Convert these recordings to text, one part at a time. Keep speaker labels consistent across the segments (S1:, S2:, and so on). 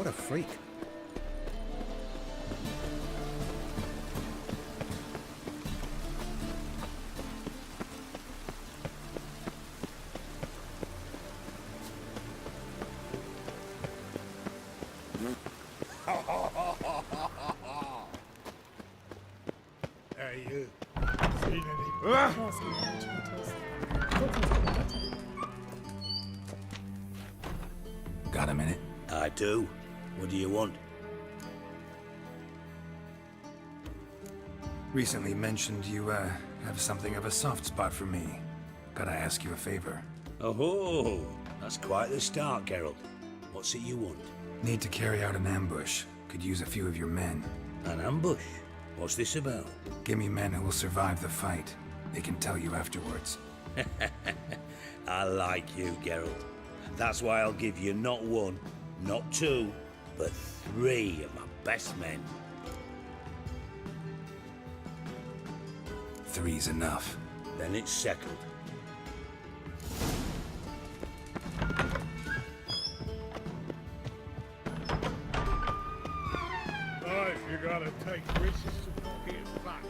S1: What a freak.
S2: Hey, you. Seen any...
S3: Got a minute?
S4: I do. What do you want?
S3: Recently mentioned you, have something of a soft spot for me. Gotta ask you a favor.
S4: Oh, that's quite the start, Geralt. What's it you want?
S3: Need to carry out an ambush. Could use a few of your men.
S4: An ambush? What's this about?
S3: Give me men who will survive the fight. They can tell you afterwards.
S4: I like you, Geralt. That's why I'll give you not one, not two, but 3 of my best men.
S3: 3's enough.
S4: Then it's settled.
S2: Oh, if you gotta take risks to knock it back.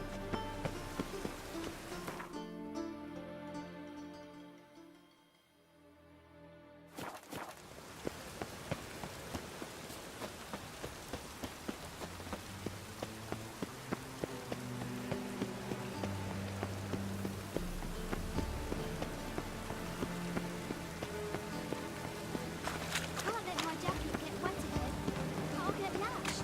S5: Can't let my jacket get wet again. I'll get lashed.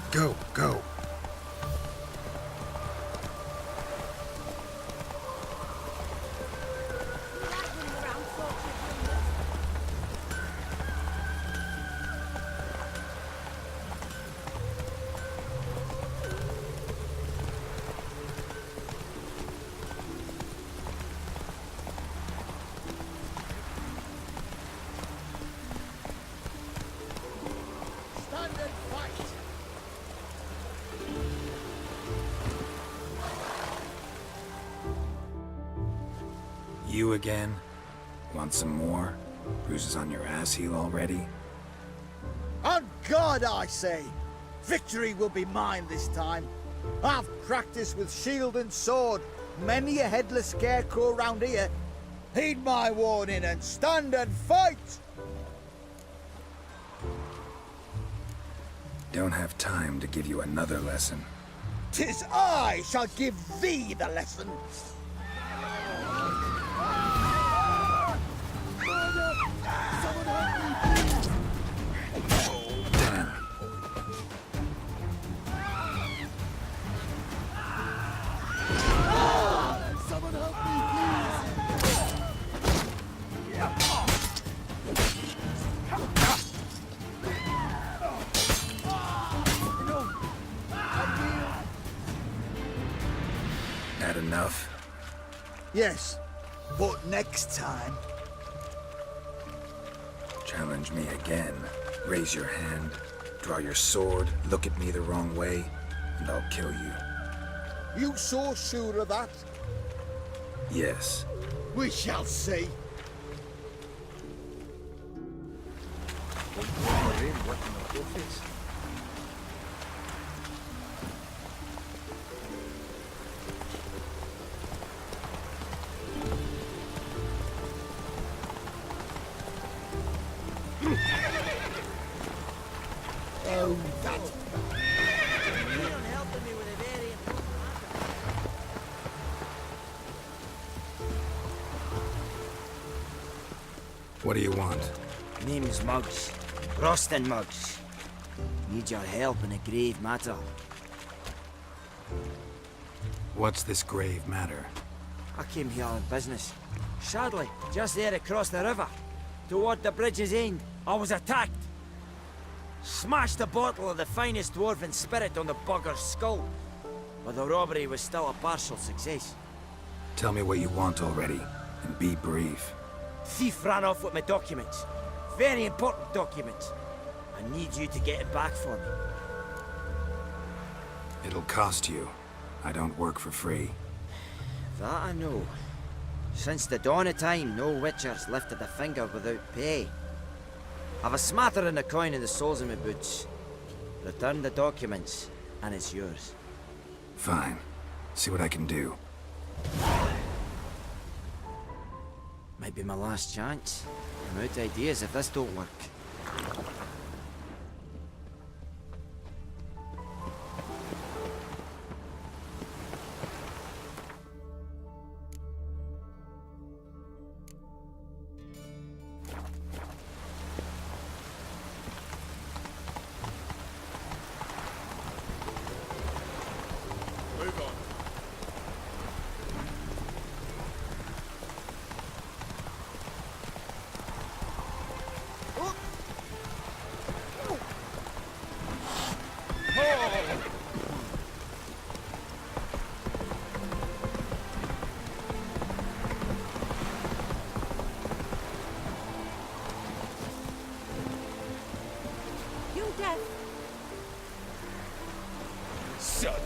S3: Go, go.
S5: Rattling around fortune windows.
S2: Stand and fight!
S3: You again? Want some more? Bruises on your ass heel already?
S1: On God, I say! Victory will be mine this time. I've practiced with shield and sword. Many a headless scarecrow round here. Heed my warning and stand and fight!
S3: Don't have time to give you another lesson.
S1: 'Tis I shall give thee the lesson.
S3: Damn. That enough?
S1: Yes, but next time.
S3: Challenge me again. Raise your hand, draw your sword, look at me the wrong way, and I'll kill you.
S1: You so sure of that?
S3: Yes.
S1: We shall see.
S3: What do you want?
S6: Name's Muggs. Rostin Muggs. Need your help in a grave matter.
S3: What's this grave matter?
S6: I came here on business. Sadly, just there across the river, toward the bridge's end, I was attacked. Smashed a bottle of the finest dwarven spirit on the bugger's skull. But the robbery was still a partial success.
S3: Tell me what you want already, and be brief.
S6: Thief ran off with my documents. Very important documents. I need you to get it back for me.
S3: It'll cost you. I don't work for free.
S6: That I know. Since the dawn of time, no witcher's lifted a finger without pay. I've a smattering of coin in the soles of my boots. Return the documents, and it's yours.
S3: Fine. See what I can do.
S6: Might be my last chance. I'm out of ideas if this don't work.
S2: Move on.
S5: You're dead.
S7: Shut up,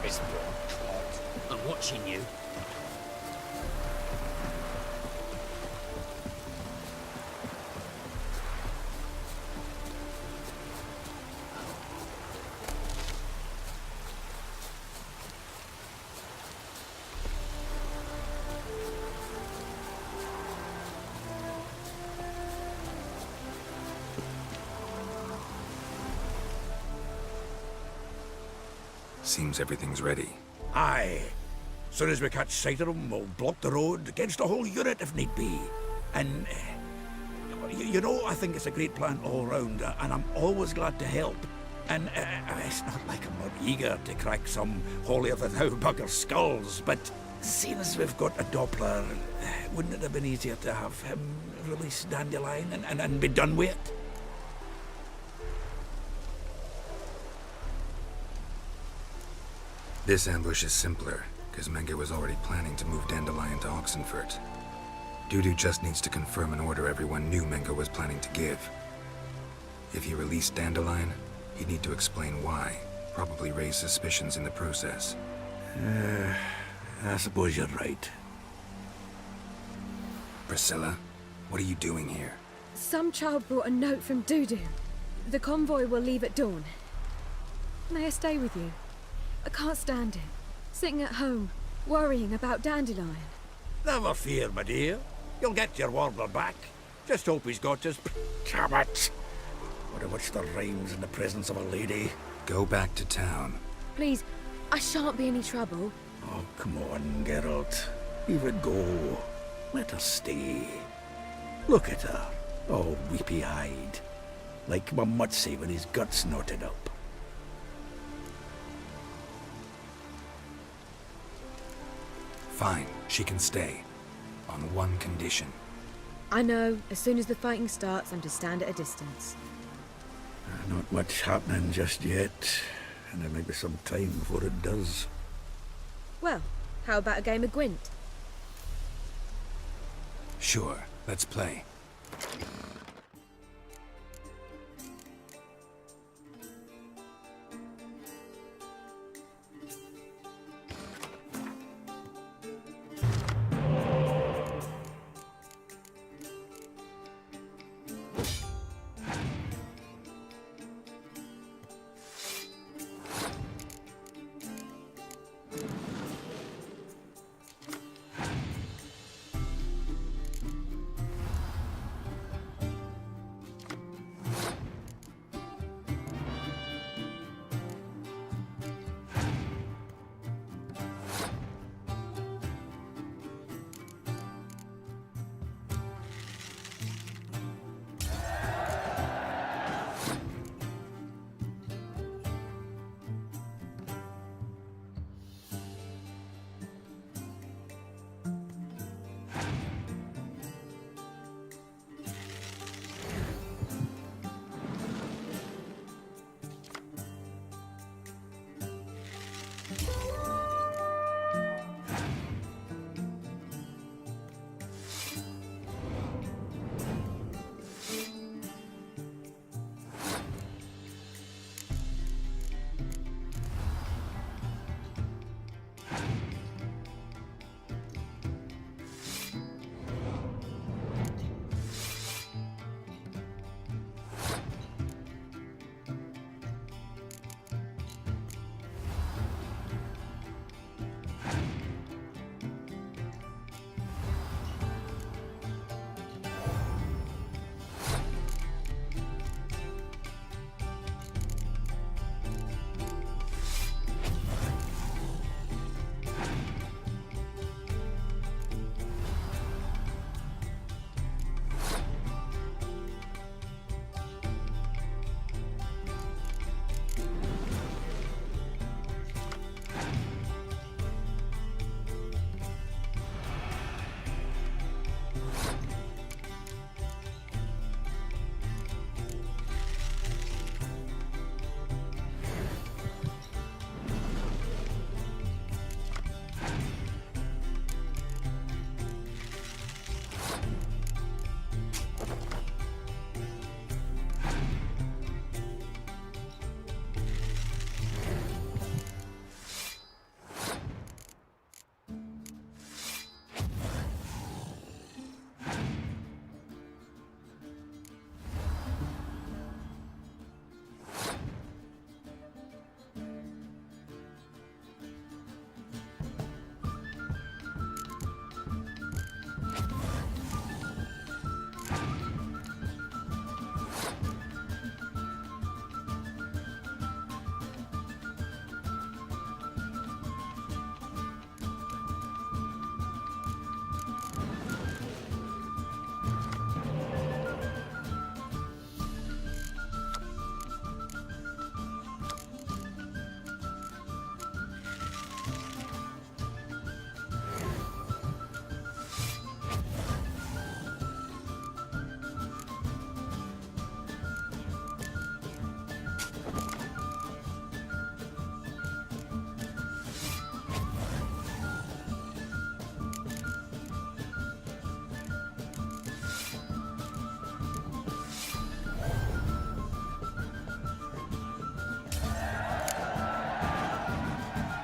S7: Miss Broadcloth.
S8: I'm watching you.
S3: Seems everything's ready.
S7: Aye. Soon as we catch sight of them, we'll block the road against the whole unit if need be. And, you know, I think it's a great plan all round, and I'm always glad to help. And it's not like I'm not eager to crack some holier-than-thou bugger skulls, but seeing as we've got a Doppler, wouldn't it have been easier to have him release Dandelion and be done with it?
S3: This ambush is simpler, because Menge was already planning to move Dandelion to Oxenfurt. Dudu just needs to confirm an order everyone knew Menge was planning to give. If he released Dandelion, he'd need to explain why, probably raise suspicions in the process.
S7: I suppose you're right.
S3: Priscilla, what are you doing here?
S9: Some child brought a note from Dudu. The convoy will leave at dawn. May I stay with you? I can't stand it. Sitting at home, worrying about Dandelion.
S7: Never fear, my dear. You'll get your warbler back. Just hope he's got his... Damn it! What a witch the rhymes in the presence of a lady.
S3: Go back to town.
S9: Please, I shan't be any trouble.
S7: Oh, come on, Geralt. Leave it go. Let her stay. Look at her, all weepy-eyed. Like my Mutsy with his guts knotted up.
S3: Fine, she can stay. On one condition.
S9: I know, as soon as the fighting starts, I'm to stand at a distance.
S7: Not much happening just yet. And there may be some time before it does.
S9: Well, how about a game of Gwent?
S3: Sure, let's play.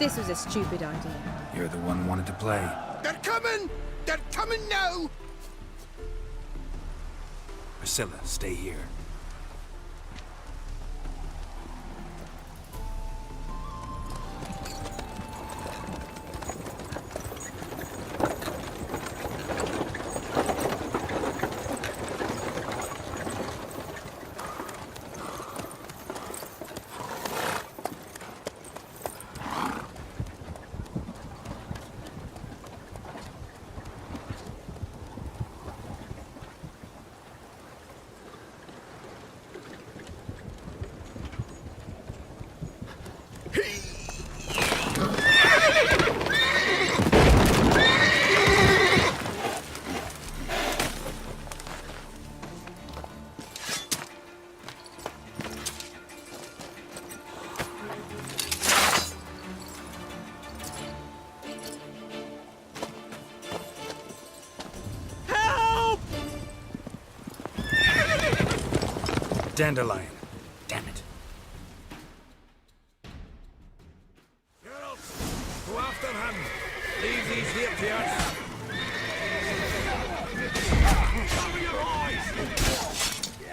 S9: This was a stupid idea.
S3: You're the one who wanted to play.
S7: They're coming! They're coming now!
S3: Priscilla, stay here. Dandelion. Damn it.
S7: Geralt, go after him. Leave these here to us. Cover your eyes!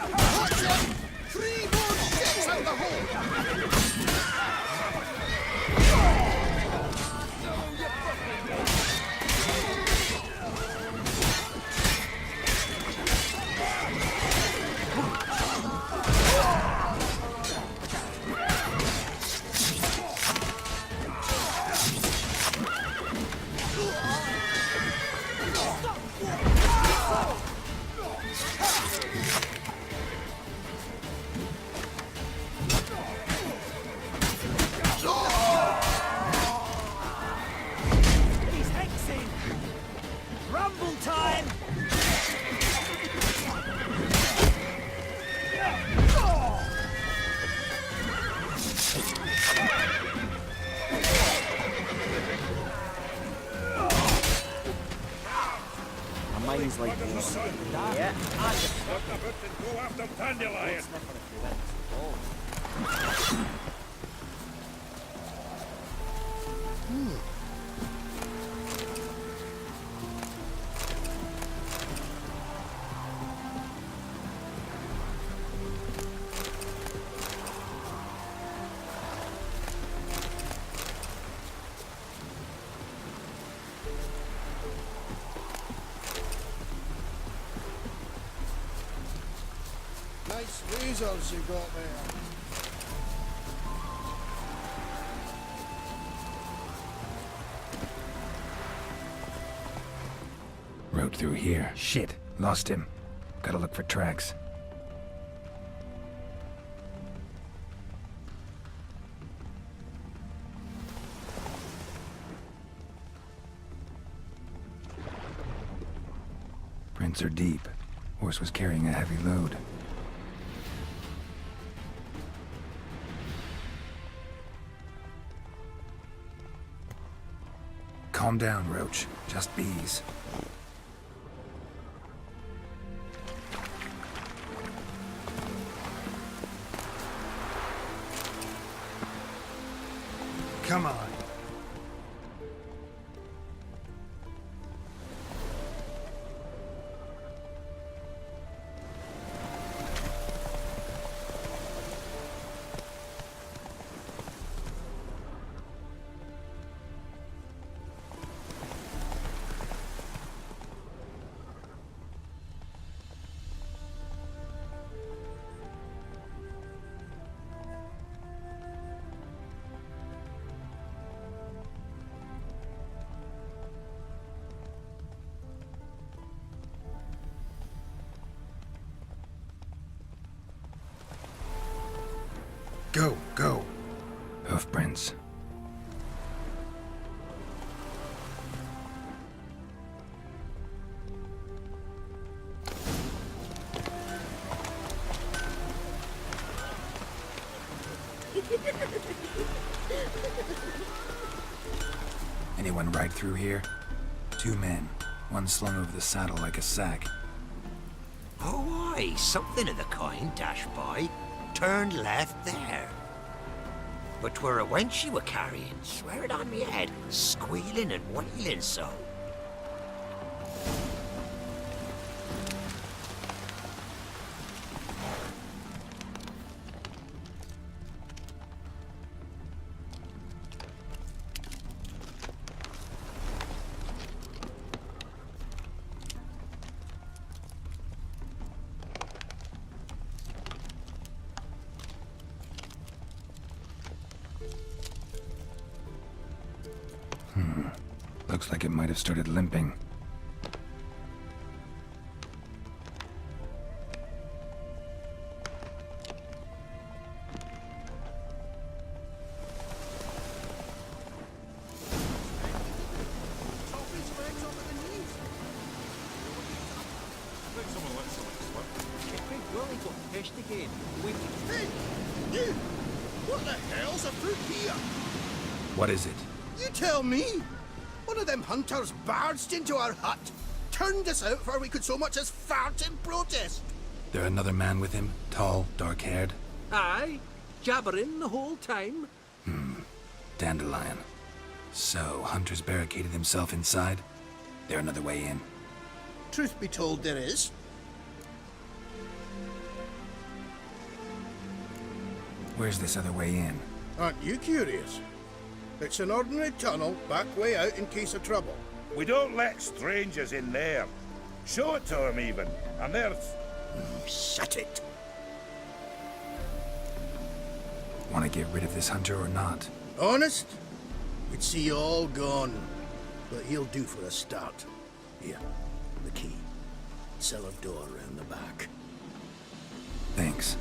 S1: Watch out! 3 more ships out the hole!
S6: He's hexing! Rumble time! My mind's like this. Yeah.
S2: Stop the boat and go after Dandelion.
S1: Nice razors you got there.
S3: Rode through here. Shit. Lost him. Gotta look for tracks. Prints are deep. Horse was carrying a heavy load. Calm down, Roach. Just bees. Come on. Go, go. Hoofprints. Anyone ride through here? 2 men. One slung over the saddle like a sack.
S4: Oh, aye, something of the kind dashed by. Turned left there.
S8: But 'twere a wench you were carrying, swear it on me head, squealing and wailing so.
S3: Looks like it might have started limping.
S1: Hey, you! What the hell's afoot here?
S3: What is it?
S1: You tell me! One of them hunters barged into our hut, turned us out before we could so much as fart in protest.
S3: There another man with him? Tall, dark-haired?
S10: Aye, jabbering the whole time.
S3: Dandelion. So, Hunter's barricaded himself inside? There another way in?
S1: Truth be told, there is.
S3: Where's this other way in?
S1: Aren't you curious? It's an ordinary tunnel, back way out in case of trouble.
S2: We don't let strangers in there. Show it to them even, and there's...
S8: Shut it.
S3: Want to get rid of this hunter or not?
S1: Honest? We'd see you all gone. But he'll do for a start. Here, the key. Cellar door round the back.
S3: Thanks.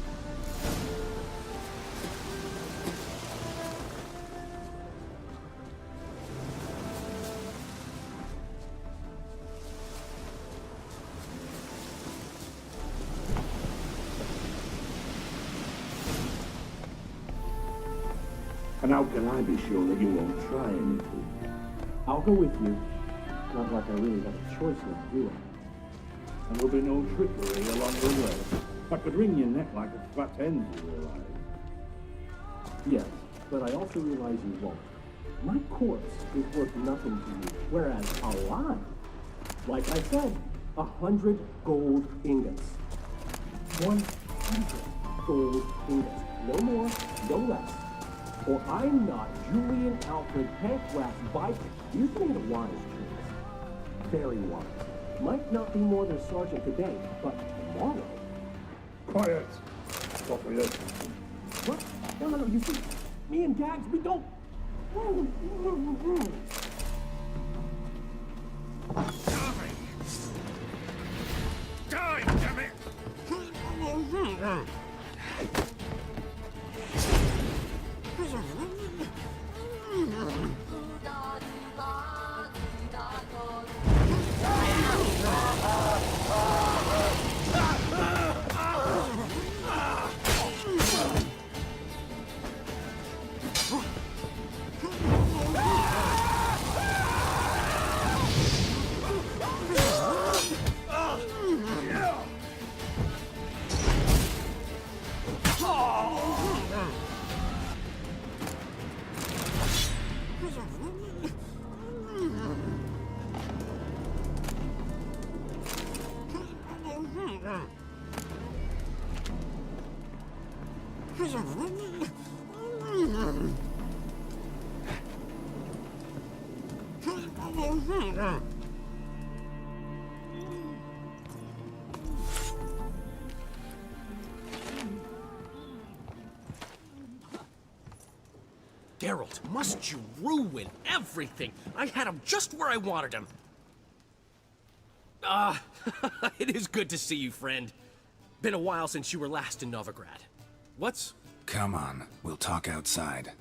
S11: And how can I be sure that you won't try anything? I'll go with you. Not like I really got a choice left, do I? And there'll be no trickery along the way. I could wring your neck like a fat hen, you realize. Yes, but I also realize you won't. My corpse is worth nothing to you, whereas alive, like I said, 100 gold ingots. 100 gold ingots. No more, no less. Or I'm not Julian Alfred Pancras Viking. Used to be a wise choice. Very wise. Might not be more than sergeant today, but tomorrow.
S2: Quiet. Stop with it.
S11: What? No, you see, me and Gags, we don't...
S2: Die, damn it!
S10: Geralt, must you ruin everything? I had him just where I wanted him. It is good to see you, friend. Been a while since you were last in Novigrad. What's...
S3: Come on, we'll talk outside.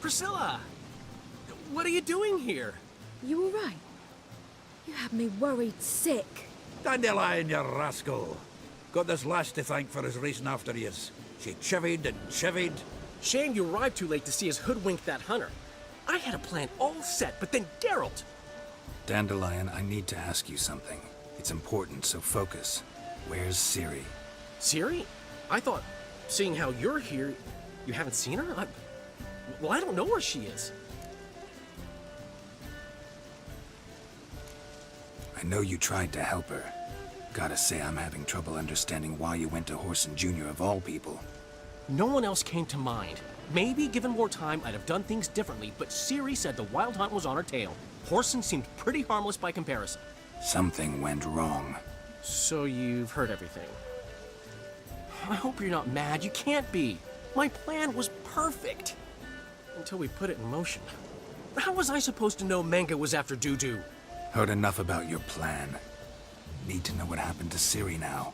S10: Priscilla! What are you doing here?
S9: You all right? You had me worried sick.
S7: Dandelion, you rascal. Got this lass to thank for his racing after yous. She chivied and chivied.
S10: Shame you arrived too late to see us hoodwink that hunter. I had a plan all set, but then Geralt...
S3: Dandelion, I need to ask you something. It's important, so focus. Where's Ciri?
S10: Ciri? I thought, seeing how you're here, you haven't seen her? Well, I don't know where she is.
S3: I know you tried to help her. Gotta say, I'm having trouble understanding why you went to Whoreson Jr. of all people.
S10: No one else came to mind. Maybe, given more time, I'd have done things differently, but Ciri said the Wild Hunt was on her tail. Whoreson seemed pretty harmless by comparison.
S3: Something went wrong.
S10: So you've heard everything. I hope you're not mad. You can't be. My plan was perfect. Until we put it in motion. How was I supposed to know Menge was after Dudu?
S3: Heard enough about your plan. Need to know what happened to Ciri now.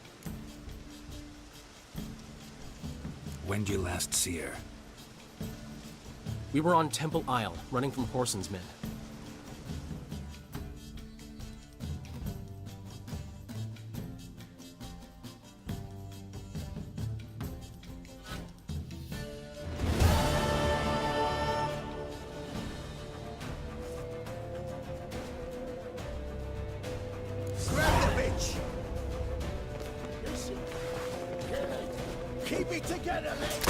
S3: When'd you last see her?
S10: We were on Temple Isle, running from Whoreson's men.
S1: Grab the bitch! Keep it together, mate!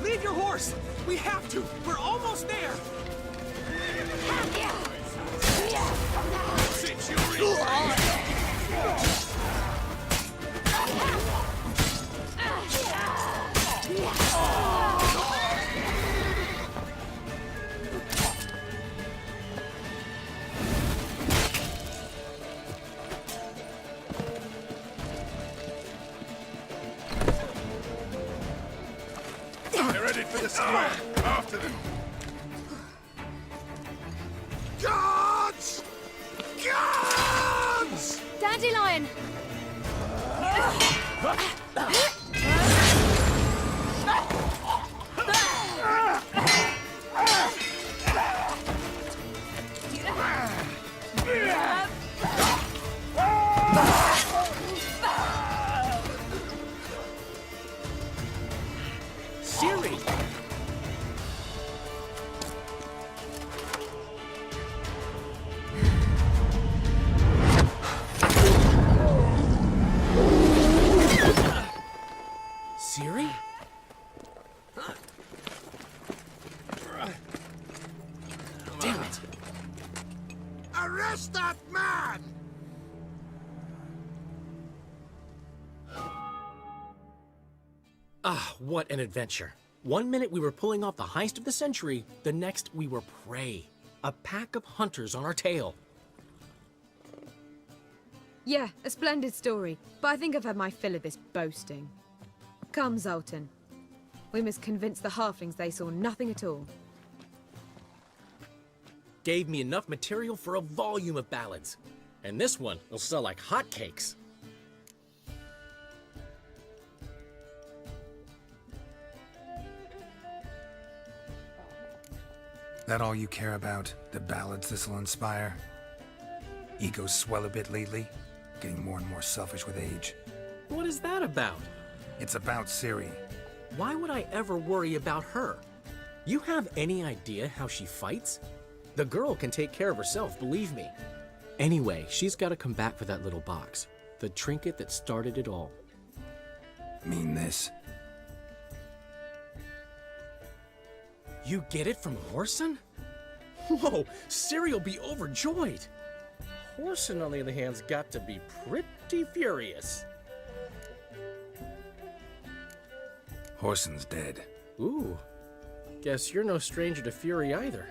S10: Leave your horse! We have to! We're almost there!
S2: Since you're in Headed for the square. After them.
S1: Guards! Guards!
S5: Dandelion!
S10: Siri! Siri? Damn it!
S1: Arrest that man!
S10: Ah, what an adventure. One minute we were pulling off the heist of the century, the next we were prey. A pack of hunters on our tail.
S9: Yeah, a splendid story, but I think I've had my fill of this boasting. Come, Zoltan. We must convince the halflings they saw nothing at all.
S10: Gave me enough material for a volume of ballads. And this one will sell like hotcakes.
S3: That all you care about? The ballads this'll inspire? Egos swell a bit lately? Getting more and more selfish with age.
S10: What is that about?
S3: It's about Ciri.
S10: Why would I ever worry about her? You have any idea how she fights? The girl can take care of herself, believe me. Anyway, she's got to come back for that little box. The trinket that started it all.
S3: Mean this?
S10: You get it from Whoreson? Whoa, Ciri'll be overjoyed. Whoreson, on the other hand's got to be pretty furious.
S3: Whoreson's dead.
S10: Ooh, guess you're no stranger to fury either.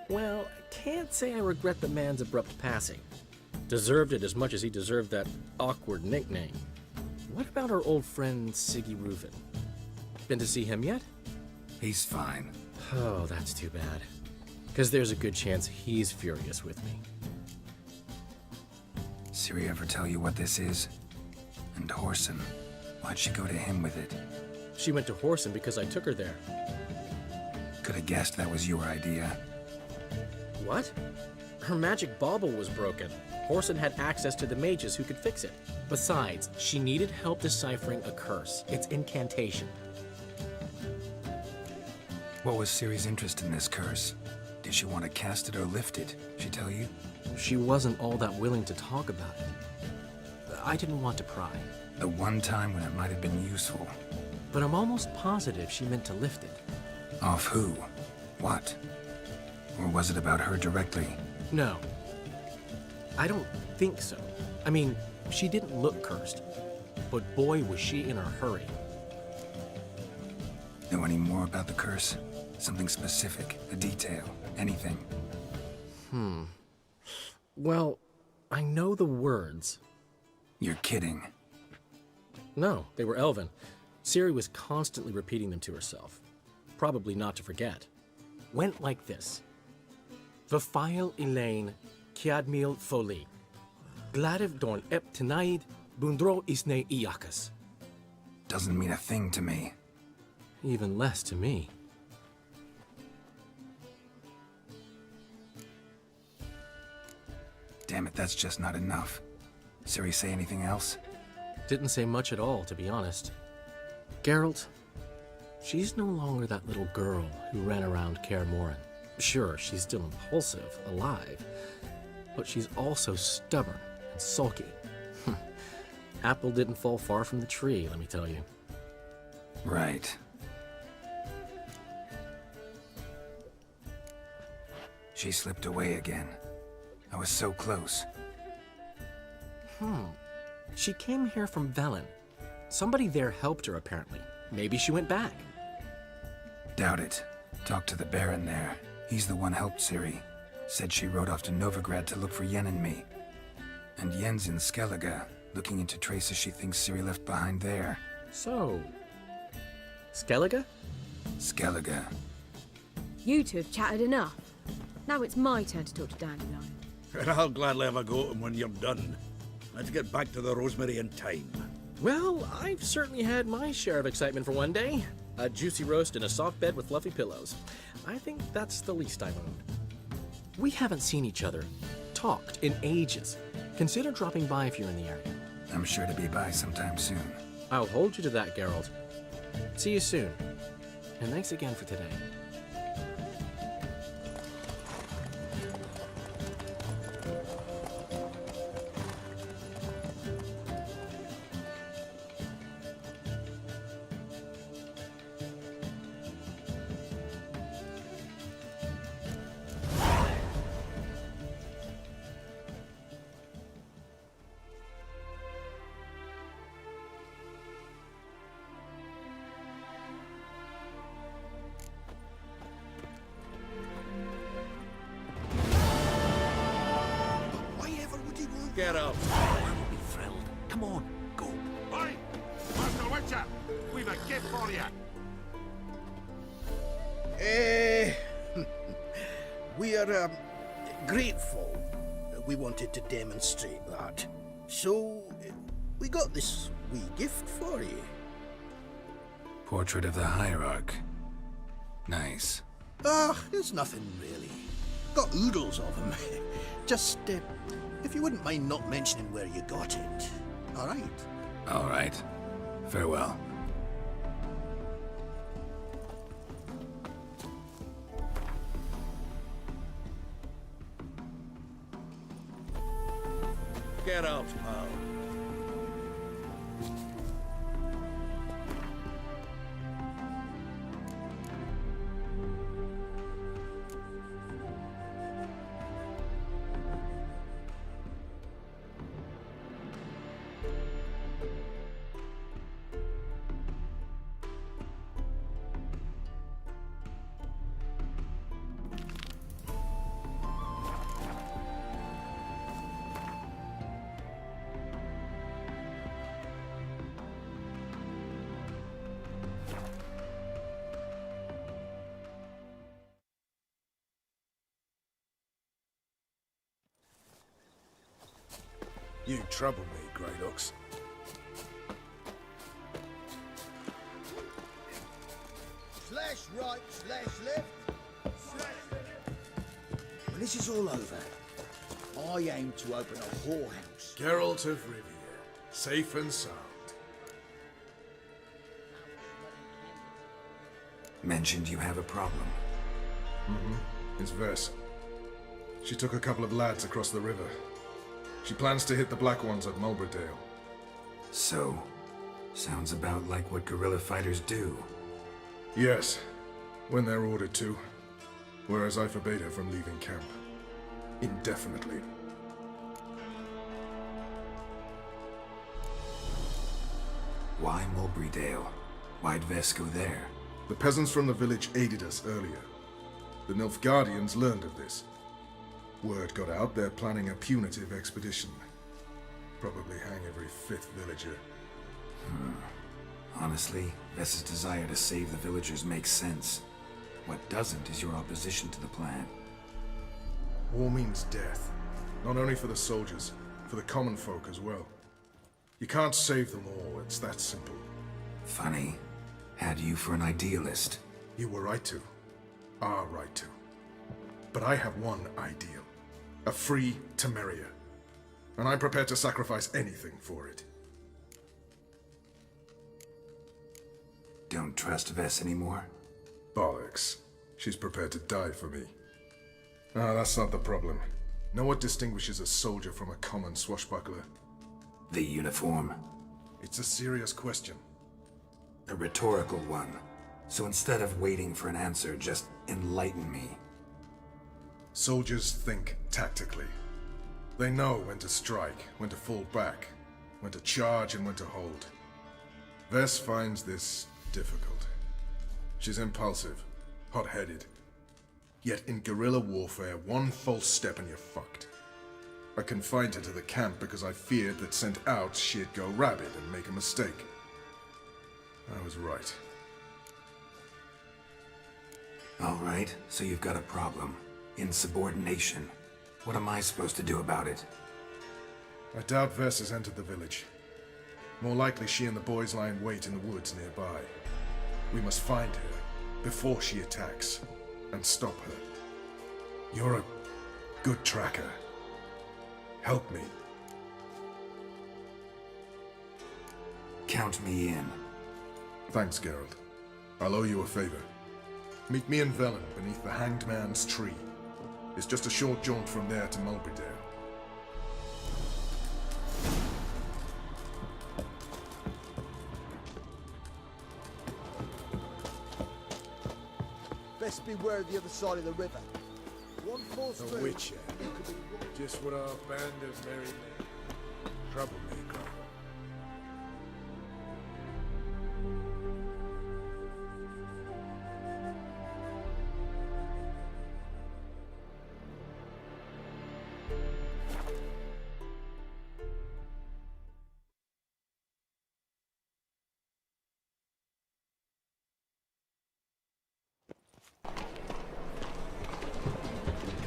S10: Well, I can't say I regret the man's abrupt passing. Deserved it as much as he deserved that awkward nickname. What about our old friend Siggy Reuven? Been to see him yet?
S3: He's fine.
S10: Oh, that's too bad. Because there's a good chance he's furious with me.
S3: Ciri ever tell you what this is? And Whoreson, why'd she go to him with it?
S10: She went to Whoreson because I took her there.
S3: Could have guessed that was your idea.
S10: What? Her magic bauble was broken. Whoreson had access to the mages who could fix it. Besides, she needed help deciphering a curse. It's incantation.
S3: What was Ciri's interest in this curse? Did she want to cast it or lift it? She tell you?
S10: She wasn't all that willing to talk about it. I didn't want to pry.
S3: The one time when it might have been useful.
S10: But I'm almost positive she meant to lift it.
S3: Off who? What? Or was it about her directly?
S10: No. I don't think so. I mean, she didn't look cursed. But boy, was she in a hurry.
S3: Know any more about the curse? Something specific, a detail, anything?
S10: Well, I know the words.
S3: You're kidding.
S10: No, they were Elven. Ciri was constantly repeating them to herself. Probably not to forget. Went like this. Vafile Elaine, Kiadmil Foli. Gladiv Dorn Ep Tenaid, Bundro Isne Iakas.
S3: Doesn't mean a thing to me.
S10: Even less to me.
S3: Damn it, that's just not enough. Ciri say anything else?
S10: Didn't say much at all, to be honest. Geralt, she's no longer that little girl who ran around Kaer Morhen. Sure, she's still impulsive, alive, but she's also stubborn and sulky. Apple didn't fall far from the tree, let me tell you.
S3: Right. She slipped away again. I was so close.
S10: She came here from Velen. Somebody there helped her, apparently. Maybe she went back.
S3: Doubt it. Talked to the Baron there. He's the one helped Ciri. Said she rode off to Novigrad to look for Yen and me. And Yen's in Skellige, looking into traces she thinks Ciri left behind there.
S10: So, Skellige?
S3: Skellige.
S9: You two have chatted enough. Now it's my turn to talk to Dandelion.
S7: And I'll gladly have a go at him when you're done. Let's get back to the Rosemary in time.
S10: Well, I've certainly had my share of excitement for one day. A juicy roast in a soft bed with fluffy pillows. I think that's the least I own. We haven't seen each other, talked in ages. Consider dropping by if you're in the area.
S3: I'm sure to be by sometime soon.
S10: I'll hold you to that, Geralt. See you soon. And thanks again for today.
S7: Get out.
S8: I will be thrilled. Come on, go.
S2: Oi! Master Witcher! We've a gift for you!
S12: We are grateful. We wanted to demonstrate that. So, we got this wee gift for you.
S3: Portrait of the Hierarch. Nice.
S12: It's nothing really. Got oodles of them. Just, if you wouldn't mind not mentioning where you got it. All right.
S3: All right. Farewell.
S7: Get out, pal.
S13: You trouble me, Great Ox.
S1: Slash right, slash left. When this is all over, I aim to open a whorehouse.
S13: Geralt of Rivia, safe and sound.
S3: Mentioned you have a problem.
S13: It's Vess. She took a couple of lads across the river. She plans to hit the Black Ones at Mulberdale.
S3: So, sounds about like what guerrilla fighters do.
S13: Yes, when they're ordered to. Whereas I forbade her from leaving camp. Indefinitely.
S3: Why Mulberdale? Why'd Vess go there?
S13: The peasants from the village aided us earlier. The Nilfgaardians learned of this. Word got out they're planning a punitive expedition. Probably hang every fifth villager.
S3: Honestly, Vess's desire to save the villagers makes sense. What doesn't is your opposition to the plan.
S13: War means death. Not only for the soldiers, for the common folk as well. You can't save them all, it's that simple.
S3: Funny. Had you for an idealist.
S13: You were right to. Are right to. But I have one ideal. A free Temeria. And I'm prepared to sacrifice anything for it.
S3: Don't trust Vess anymore?
S13: Bollocks. She's prepared to die for me. Ah, that's not the problem. Know what distinguishes a soldier from a common swashbuckler?
S3: The uniform.
S13: It's a serious question.
S3: A rhetorical one. So instead of waiting for an answer, just enlighten me.
S13: Soldiers think tactically. They know when to strike, when to fall back, when to charge and when to hold. Vess finds this difficult. She's impulsive, hot-headed. Yet in guerrilla warfare, one false step and you're fucked. I confined her to the camp because I feared that sent out she'd go rabid and make a mistake. I was right.
S3: All right, so you've got a problem. Insubordination. What am I supposed to do about it?
S13: I doubt Vess has entered the village. More likely she and the boys lie in wait in the woods nearby. We must find her before she attacks and stop her. You're a good tracker. Help me.
S3: Count me in.
S13: Thanks, Geralt. I'll owe you a favor. Meet me in Velen beneath the Hanged Man's tree. It's just a short jaunt from there to Mulberydale.
S1: Best beware of the other side of the river. One false
S13: The
S1: move,
S13: Witcher.
S1: you could be...
S13: Just what our band of merry men. Troublemaker.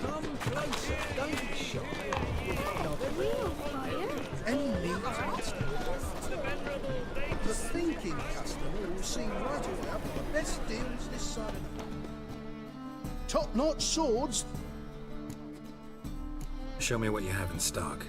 S1: Come closer, don't be shy. Any need the thinking customer will see right away up the best deals this side of the... Top-notch swords.
S3: Show me what you have in stock.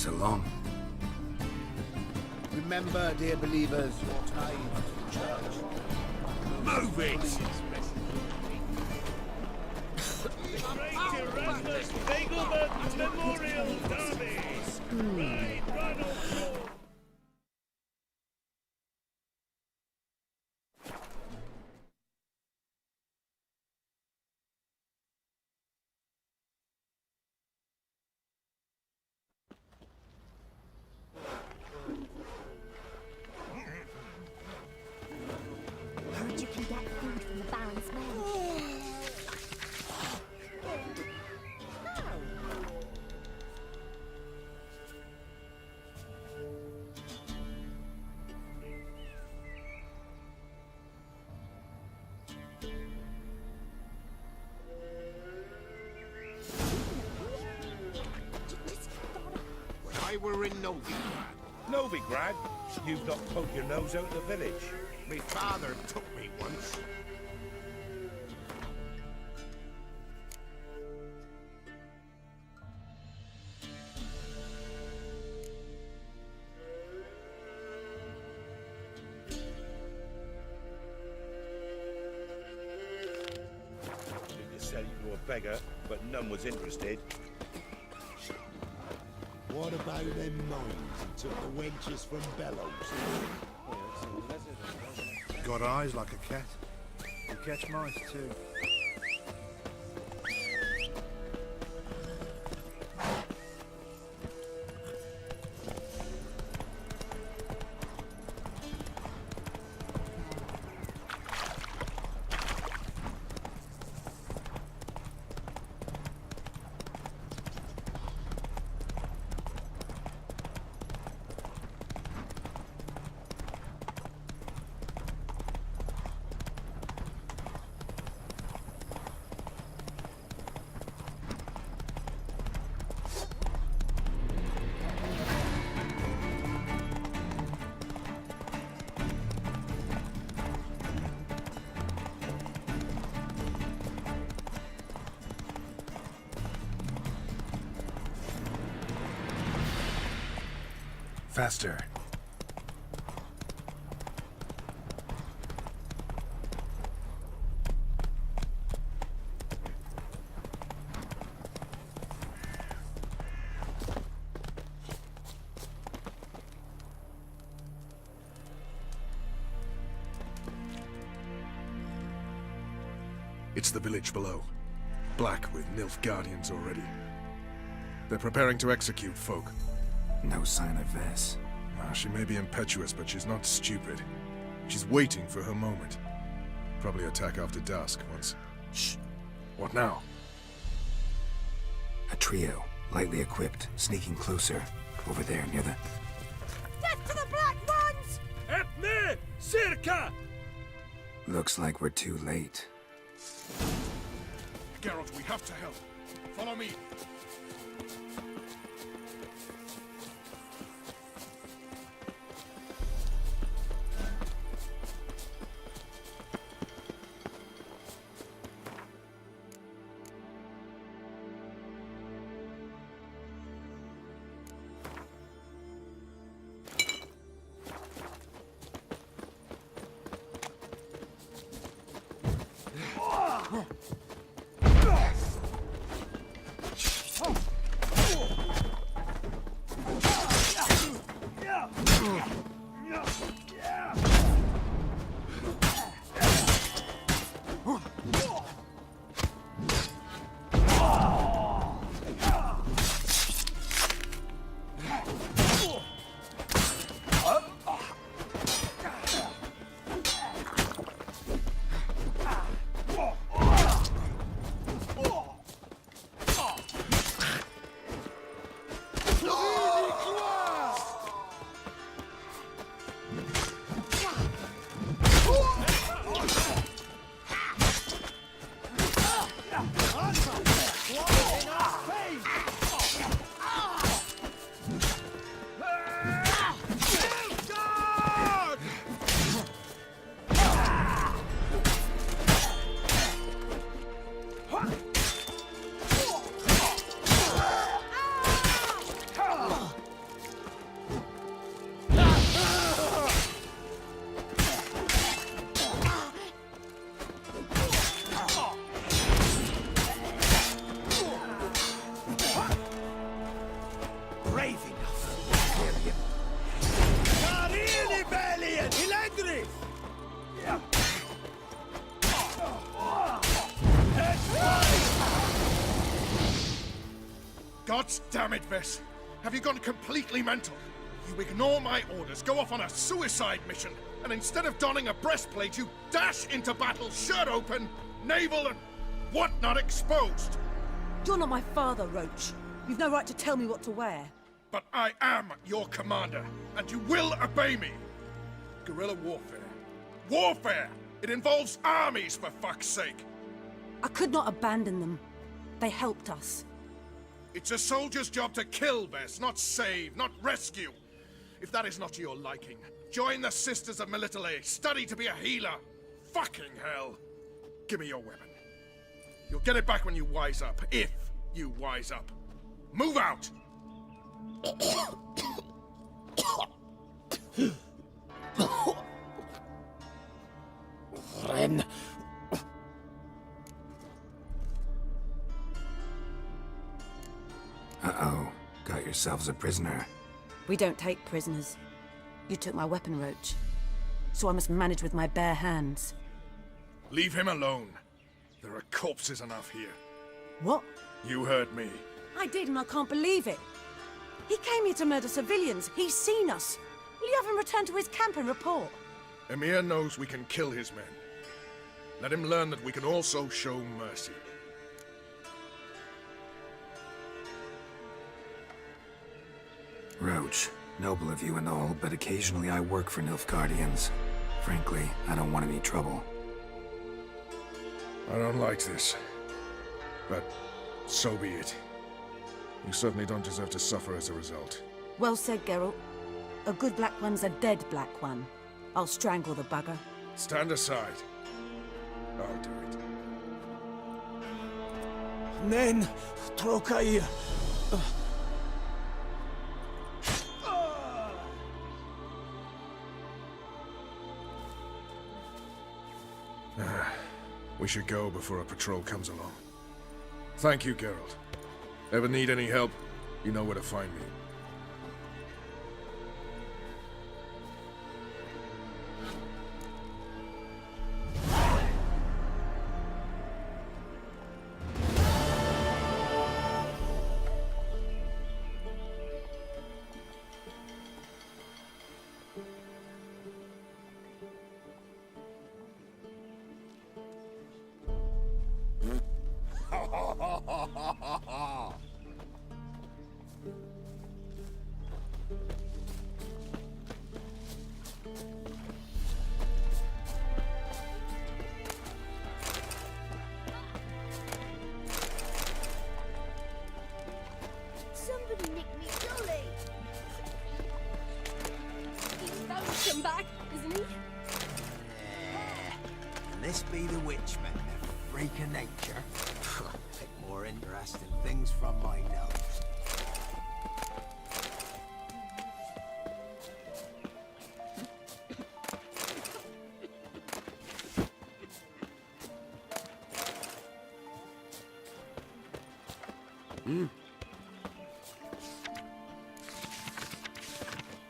S3: so long.
S1: Remember, dear believers, your tithes to church.
S2: Move it!
S14: Great Erasmus Fagleman's Memorial Derby! Ride Ronald Shaw!
S5: Heard you can get food from the Baron's men.
S2: When I were in Novigrad. Novigrad? You've not poked your nose out the village. Me father took me once. Need to sell you to a beggar, but none was interested.
S15: What about them mines that took the wenches from Bellows?
S16: Got eyes like a cat. You catch mice too.
S3: Faster.
S13: It's the village below. Black with Nilfgaardians already. They're preparing to execute folk.
S3: No sign of Vess.
S13: She may be impetuous, but she's not stupid. She's waiting for her moment. Probably attack after dusk once... Shh! What now?
S3: A trio, lightly equipped, sneaking closer. Over there, near the...
S5: Death to the Black Ones!
S14: Help me! Circa!
S3: Looks like we're too late.
S13: Geralt, we have to help. Follow me. nuts, damn it, Vess! Have you gone completely mental? You ignore my orders, go off on a suicide mission, and instead of donning a breastplate, you dash into battle, shirt open, navel and whatnot exposed!
S17: You're not my father, Roach. You've no right to tell me what to wear.
S13: But I am your commander, and you will obey me! Guerrilla warfare. Warfare! It involves armies, for fuck's sake!
S17: I could not abandon them. They helped us.
S13: It's a soldier's job to kill, Vess, not save, not rescue. If that is not to your liking, join the Sisters of Melitele, study to be a healer. Fucking hell. Give me your weapon. You'll get it back when you wise up, if you wise up. Move out!
S8: Ren.
S3: Uh-oh. Got yourselves a prisoner.
S17: We don't take prisoners. You took my weapon, Roach. So I must manage with my bare hands.
S13: Leave him alone. There are corpses enough here.
S17: What?
S13: You heard me.
S17: I did, and I can't believe it. He came here to murder civilians. He's seen us. Will you have him return to his camp and report?
S13: Emir knows we can kill his men. Let him learn that we can also show mercy.
S3: Roach, noble of you and all, but occasionally I work for Nilfgaardians. Frankly, I don't want any trouble.
S13: I don't like this. But so be it. You certainly don't deserve to suffer as a result.
S17: Well said, Geralt. A good black one's a dead black one. I'll strangle the bugger.
S13: Stand aside. I'll do it.
S6: Nen, Trokai.
S13: We should go before a patrol comes along. Thank you, Geralt. Ever need any help, you know where to find me.
S5: Somebody nicked me dolly.
S9: He's bound to come back, isn't he?
S15: Can this be the Witchman, the freak of nature? Pick more interesting things from my nose.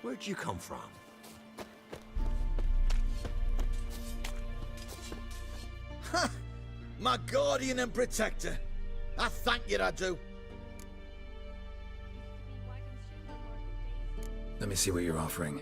S15: Where'd you come from?
S1: Ha! My guardian and protector. I thank you, I do.
S3: Let me see what you're offering.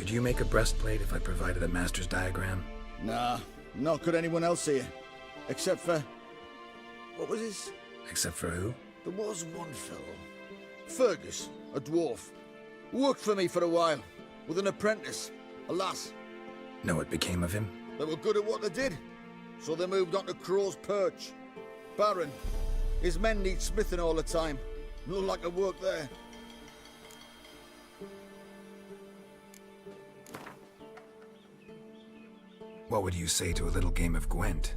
S3: Could you make a breastplate if I provided a master's diagram?
S1: Nah, not could anyone else here. Except for... What was his?
S3: Except for who?
S1: There was one fellow. Fergus, a dwarf. Worked for me for a while, with an apprentice, a lass.
S3: Know what became of him?
S1: They were good at what they did, so they moved on to Crow's Perch. Baron, his men need smithing all the time. Look like I work there.
S3: What would you say to a little game of Gwent?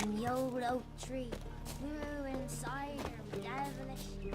S5: In the old oak tree, grew inside her devilish knee.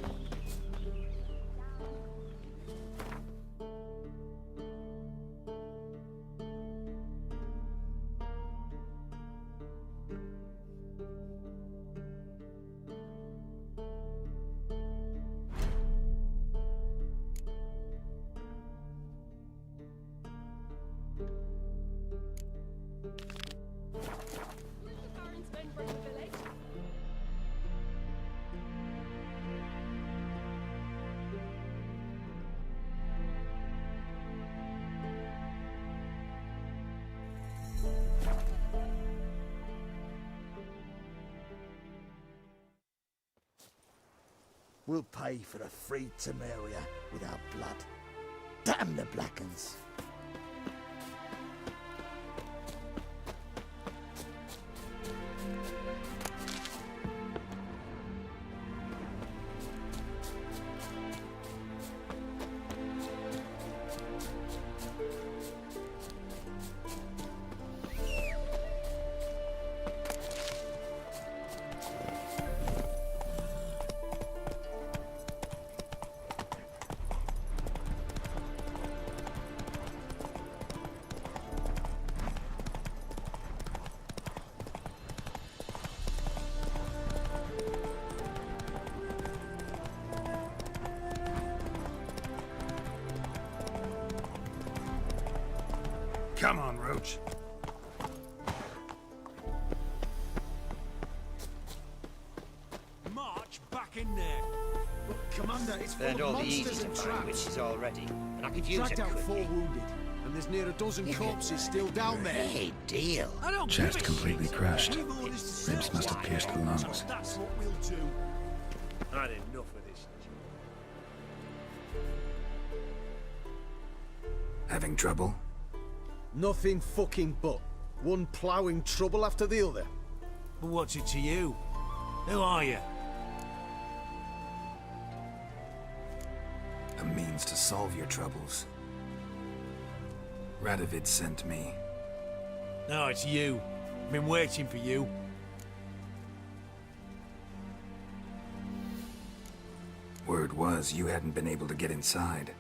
S1: We'll pay for the free Temeria with our blood. Damn the Blackens!
S3: Come on, Roach.
S15: It's full
S8: Burned
S15: of
S8: all the
S15: monsters
S8: easy to
S15: and
S8: find
S15: traps.
S8: witches already, and I could use
S15: Dragged
S8: a
S15: out 4
S8: quickie.
S15: wounded, and there's near a dozen corpses still down there.
S8: Hey, deal.
S15: I don't
S3: Chest
S15: give a
S3: completely
S15: shit.
S3: crushed.
S15: We've orders to
S3: Ribs
S15: sell.
S3: must have pierced the lungs.
S14: That's what we'll do. I had enough of this.
S3: Having trouble?
S16: Nothing fucking but. One ploughing trouble after the other.
S14: But what's it to you? Who are you?
S3: A means to solve your troubles. Radovid sent me.
S14: No, it's you. I've been waiting for you.
S3: Word was you hadn't been able to get inside.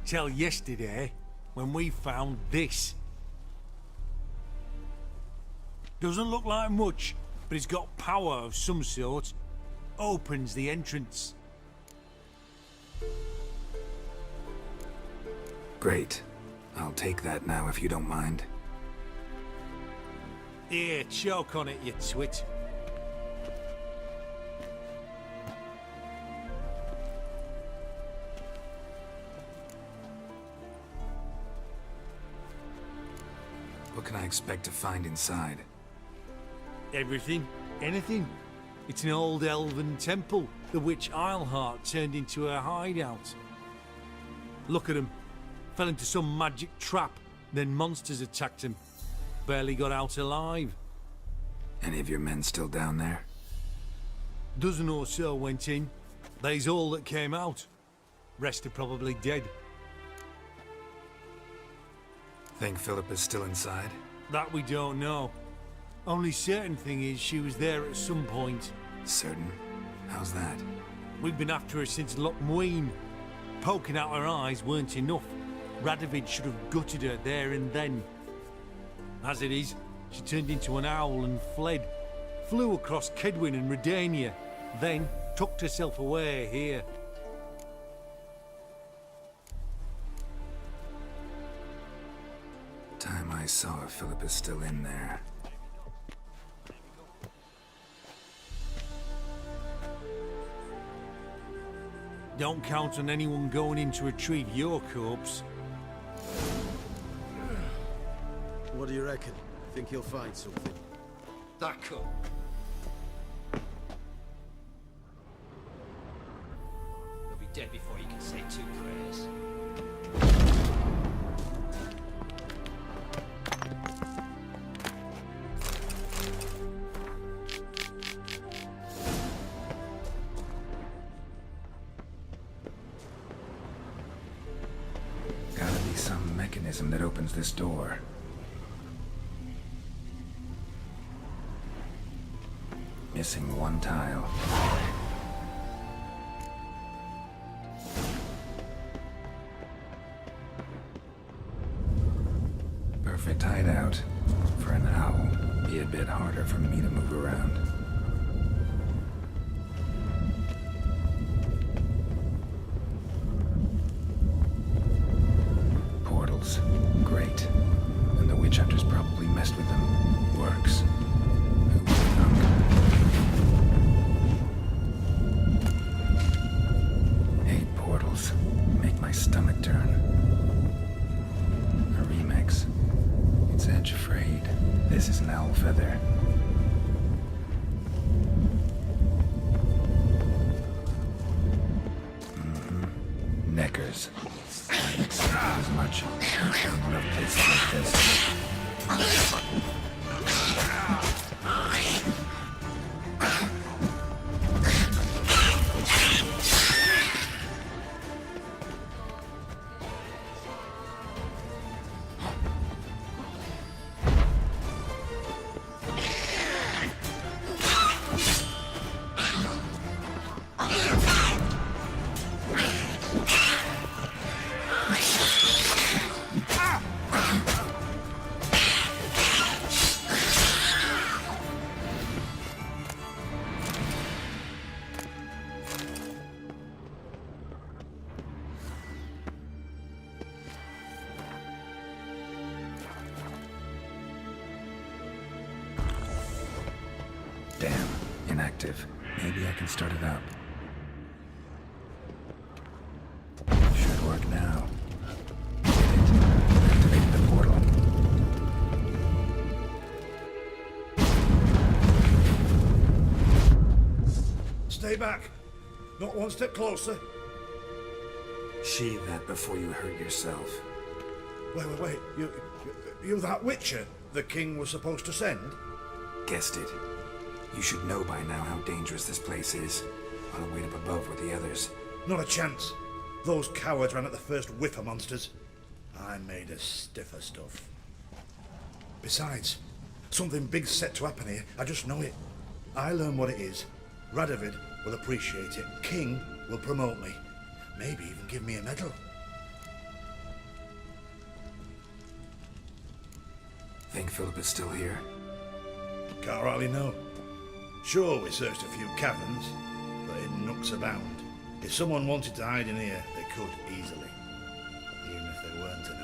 S14: Till yesterday, when we found this. Doesn't look like much, but it's got power of some sort. Opens the entrance.
S3: Great. I'll take that now if you don't mind.
S14: Here, choke on it, you twit.
S3: What can I expect to find inside?
S14: Everything, anything. It's an old elven temple, the witch Isleheart turned into a hideout. Look at him. Fell into some magic trap, then monsters attacked him. Barely got out alive.
S3: Any of your men still down there?
S14: Dozen or so went in. They's all that came out. Rest are probably dead.
S3: Think Philip is still inside?
S14: That we don't know. Only certain thing is she was there at some point.
S3: Certain? How's that?
S14: We've been after her since Lochmuin. Poking out her eyes weren't enough. Radovid should have gutted her there and then. As it is, she turned into an owl and fled. Flew across Kedwin and Redania, then tucked herself away here.
S3: Time I saw her, Philip is still in there.
S14: Don't count on anyone going in to retrieve your corpse.
S16: What do you reckon? Think he'll find something?
S8: That could. He'll be dead before you can say 2 prayers.
S3: Gotta be some mechanism that opens this door. Missing one tile. Perfect hideout. For an owl. Be a bit harder for me to move around. Portals. Great. And the witch hunters probably messed with them. Works. Who would have thunk? 8 portals. Make my stomach turn. A remix. It's edge frayed. This is an owl feather. Neckers. I expected as much. I love places like this. Damn, inactive. Maybe I can start it up.
S7: Stay back. Not one step closer.
S3: Sheathe that before you hurt yourself.
S7: Wait. You that Witcher the king was supposed to send?
S3: Guessed it. You should know by now how dangerous this place is. I'll wait up above with the others.
S7: Not a chance. Those cowards ran at the first whiff of monsters. I'm made of stiffer stuff. Besides, something big's set to happen here. I just know it. I learn what it is. Radovid will appreciate it. King will promote me. Maybe even give me a medal.
S3: Think Philip is still here?
S7: Can't rightly know. Sure, we searched a few caverns, but in nooks abound. If someone wanted to hide in here, they could easily. Even if they weren't to know.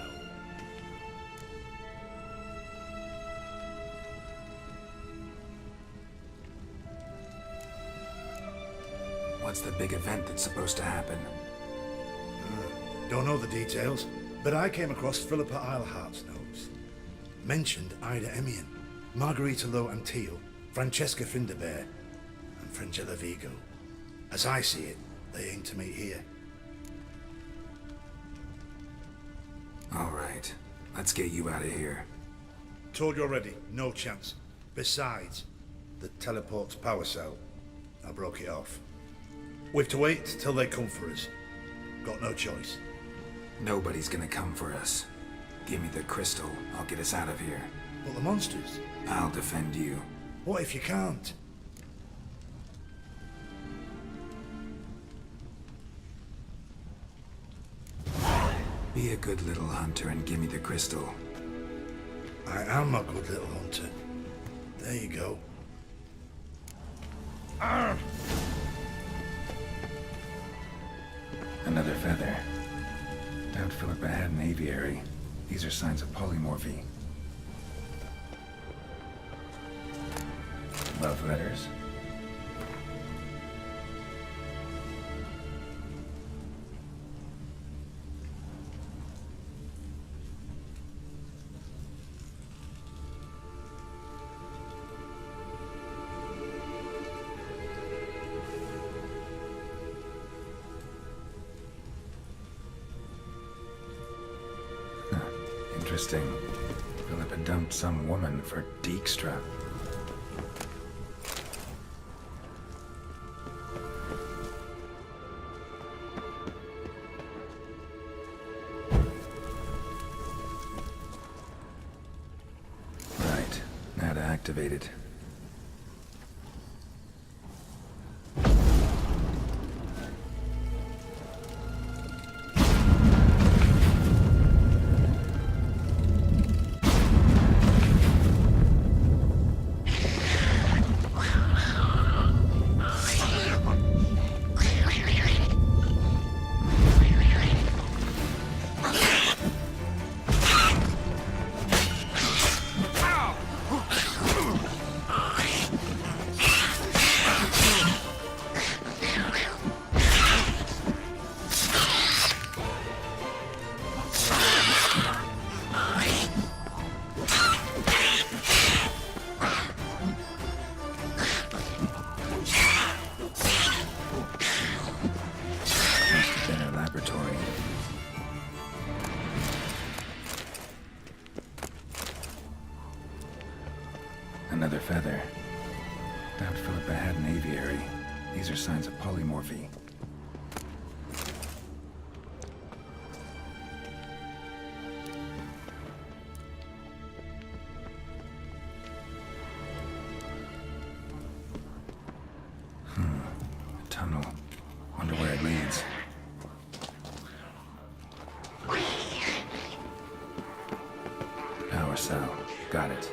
S3: What's the big event that's supposed to happen?
S7: Don't know the details, but I came across Philippa Eilhart's notes. Mentioned Ida Emian, Margarita Lo Antille, Francesca Finderbear, and Frangella Vigo. As I see it, they aim to meet here.
S3: All right, let's get you out of here.
S7: Told you already, no chance. Besides, the teleport's power cell, I broke it off. We've to wait till they come for us. Got no choice.
S3: Nobody's gonna come for us. Give me the crystal, I'll get us out of here.
S7: But the monsters?
S3: I'll defend you.
S7: What if you can't?
S3: Be a good little hunter and give me the crystal.
S7: I am a good little hunter. There you go. Arr!
S3: Another feather. Doubt Philippa had an aviary. These are signs of polymorphy. Love letters. Interesting. Philippa dumped some woman for Dijkstra. Right. Now to activate it. Another feather. Doubt Philippa had an aviary. These are signs of polymorphy. A tunnel. Wonder where it leads. Power cell. Got it.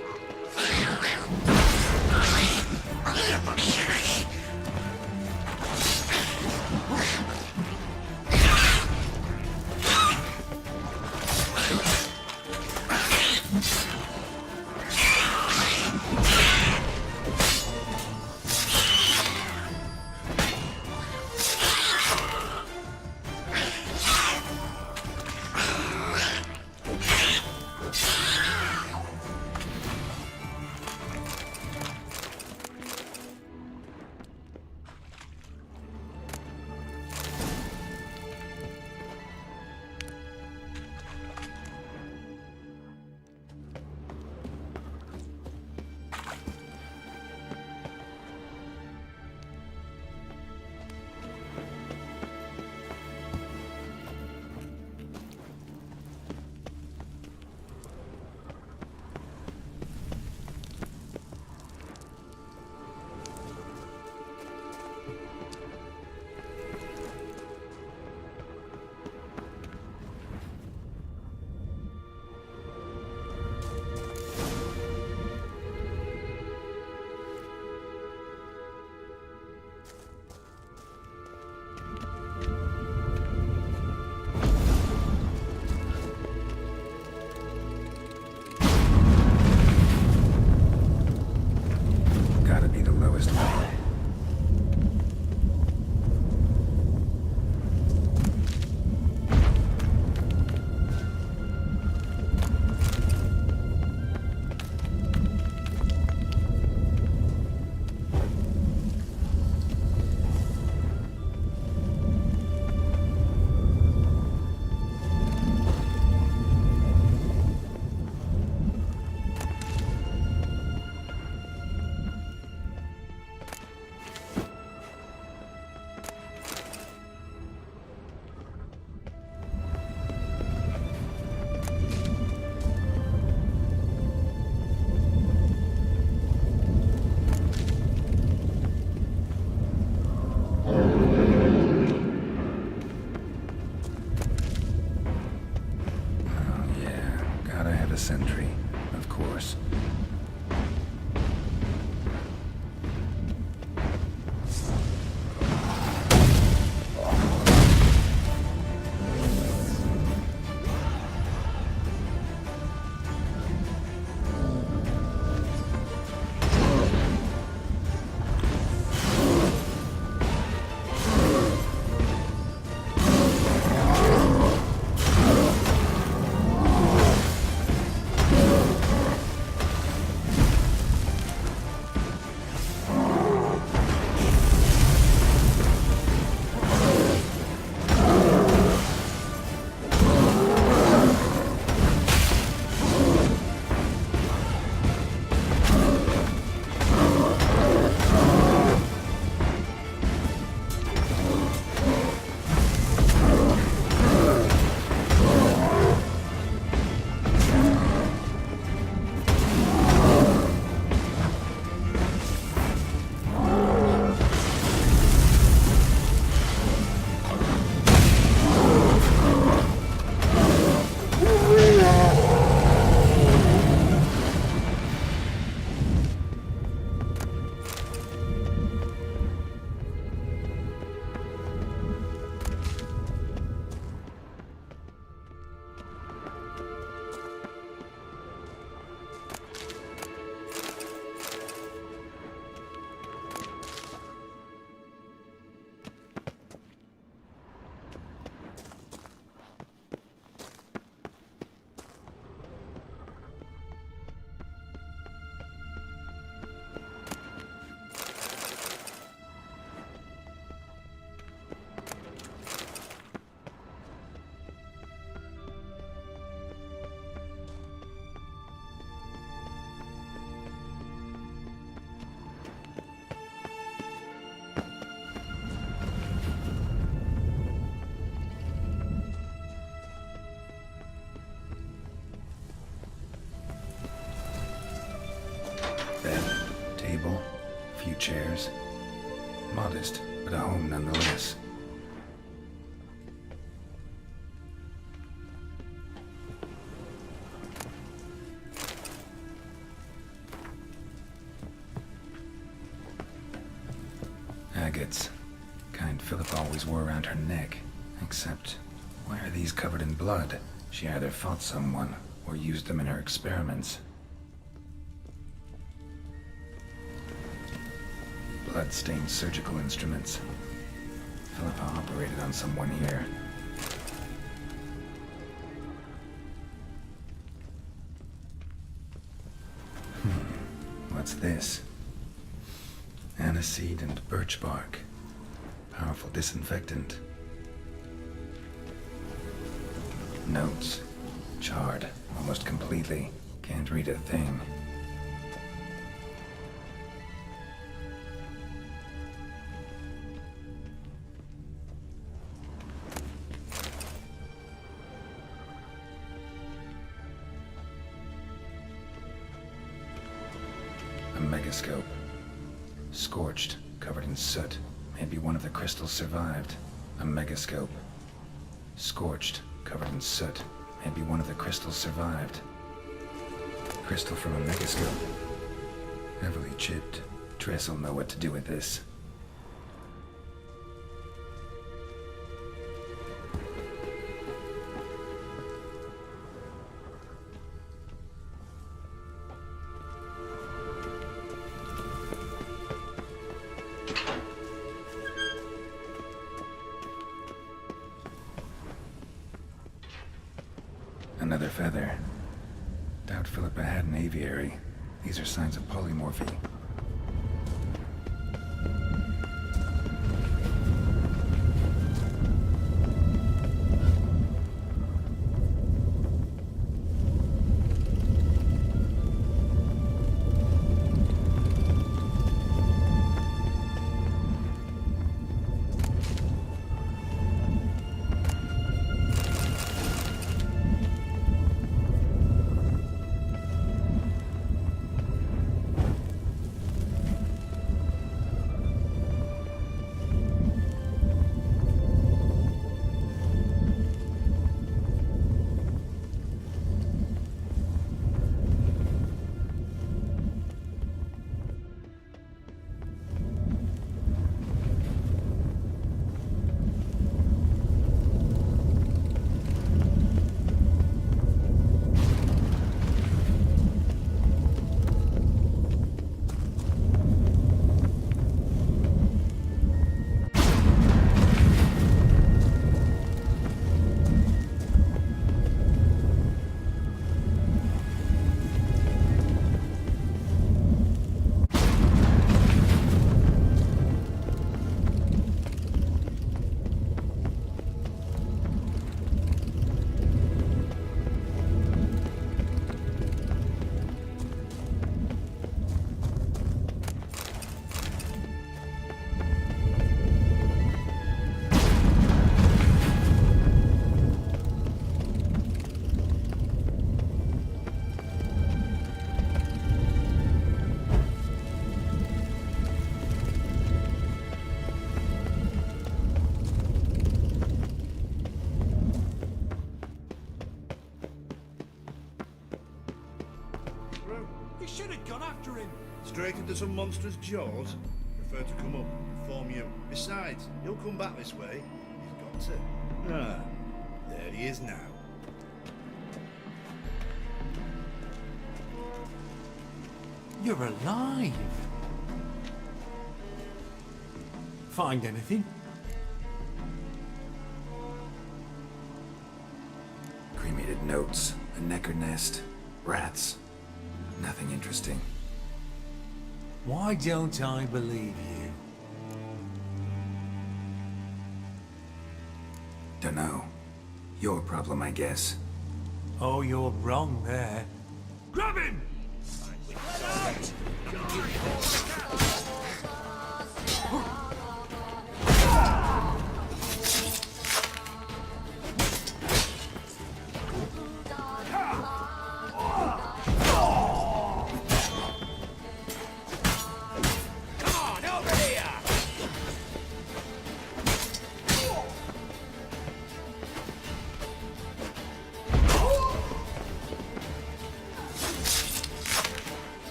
S3: the sentry, of course. Bed, table, a few chairs. Modest, but a home nonetheless. Agates. Kind Philippa always wore around her neck. Except, why are these covered in blood? She either fought someone, or used them in her experiments. Blood-stained surgical instruments. Philippa operated on someone here. What's this? Aniseed and birch bark. Powerful disinfectant. Notes. Charred, almost completely. Can't read a thing. A megascope. Scorched, covered in soot. Maybe one of the crystals survived. A megascope. Scorched, covered in soot. Maybe one of the crystals survived. Crystal from a megascope. Heavily chipped. Triss will know what to do with this. Another feather. Doubt Philippa had an aviary. These are signs of polymorphy.
S14: You should have gone after him.
S2: Straight into some monstrous jaws? Prefer to come up and inform you. Besides, he'll come back this way. He's got to. Ah, there he is now.
S14: You're alive. Find anything?
S3: Cremated notes, a necker nest, rats. Nothing interesting.
S14: Why don't I believe you?
S3: Dunno. Your problem, I guess.
S14: Oh, you're wrong there. Grab him!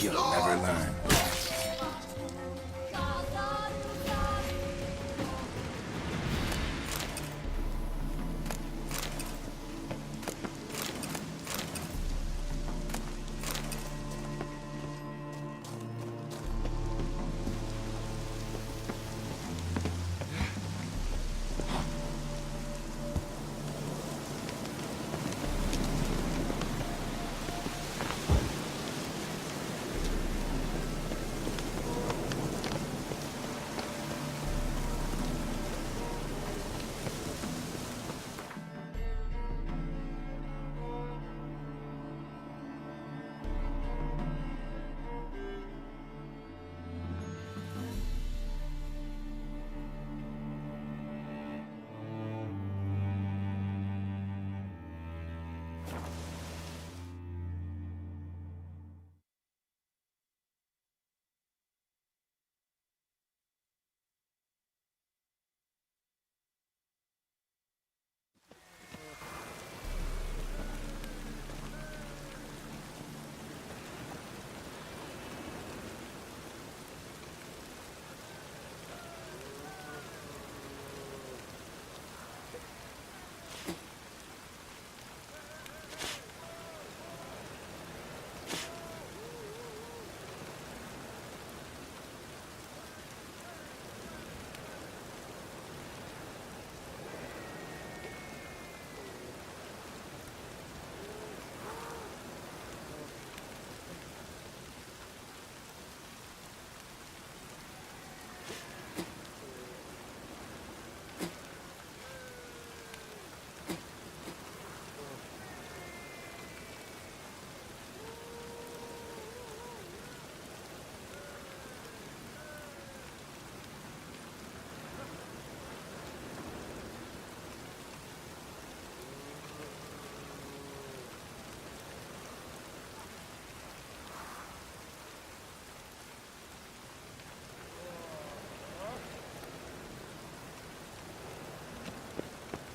S3: You'll never learn.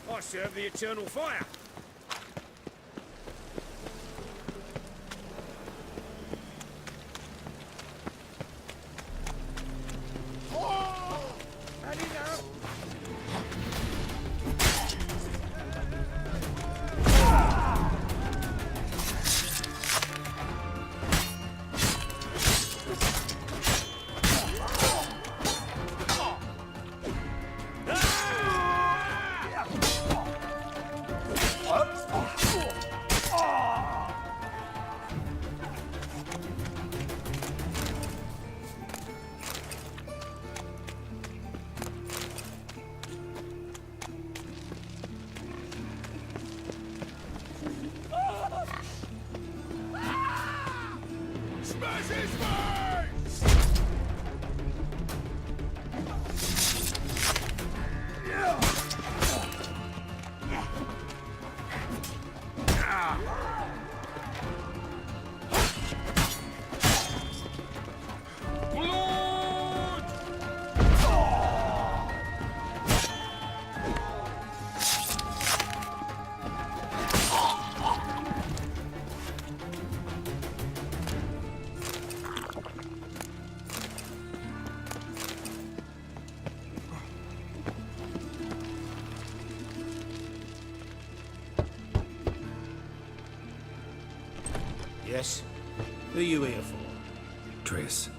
S2: I serve the eternal fire.
S12: Yes? Who are you here for?
S3: Triss.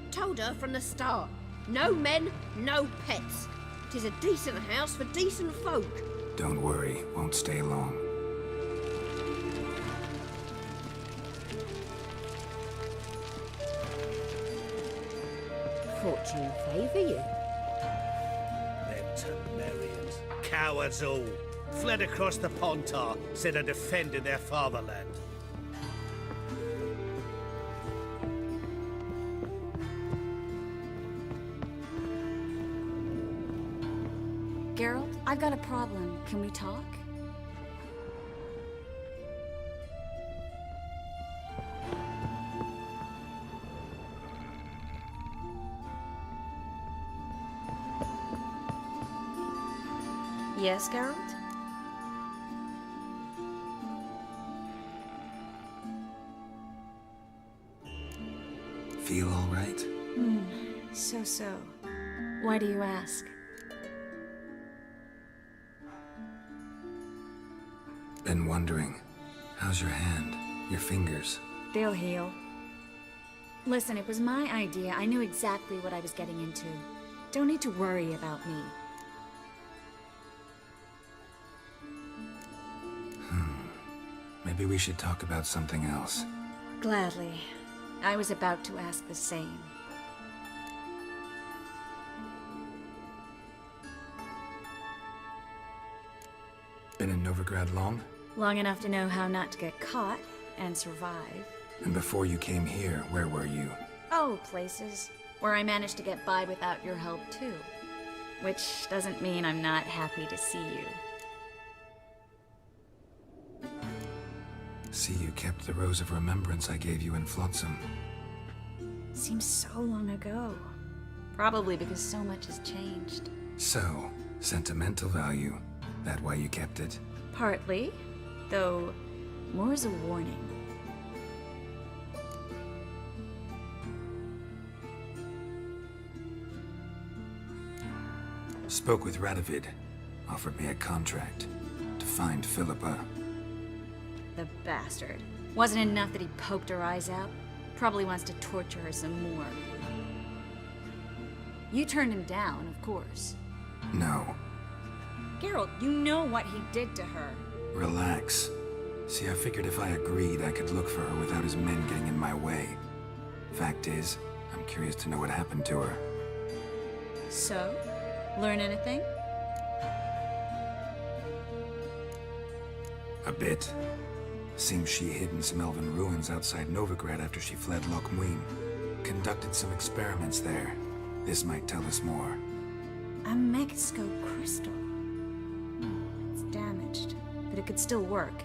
S18: Told her from the start. No men, no pets. 'Tis a decent house for decent folk.
S3: Don't worry, won't stay long.
S18: Fortune favour you.
S4: Them Temerians. Cowards all. Fled across the Pontar, said of defending their fatherland.
S19: Geralt, I've got a problem. Can we talk? Yes, Geralt?
S3: Feel all right?
S19: So. Why do you ask?
S3: Been wondering. How's your hand? Your fingers?
S19: They'll heal. Listen, it was my idea. I knew exactly what I was getting into. Don't need to worry about me.
S3: Maybe we should talk about something else.
S19: Gladly. I was about to ask the same.
S3: Been in Novigrad long?
S19: Long enough to know how not to get caught and survive.
S3: And before you came here, where were you?
S19: Oh, places where I managed to get by without your help, too. Which doesn't mean I'm not happy to see you.
S3: See, you kept the Rose of Remembrance I gave you in Flotsam.
S19: Seems so long ago. Probably because so much has changed.
S3: So, sentimental value. That why you kept it?
S19: Partly, though more as a warning.
S3: Spoke with Radovid. Offered me a contract to find Philippa.
S19: The bastard. Wasn't enough that he poked her eyes out? Probably wants to torture her some more. You turned him down, of course.
S3: No.
S19: Geralt, you know what he did to her.
S3: Relax. See, I figured if I agreed, I could look for her without his men getting in my way. Fact is, I'm curious to know what happened to her.
S19: So? Learn anything?
S3: A bit. Seems she hid in some elven ruins outside Novigrad after she fled Loch Muin. Conducted some experiments there. This might tell us more.
S19: A megascope crystal. It's damaged, but it could still work.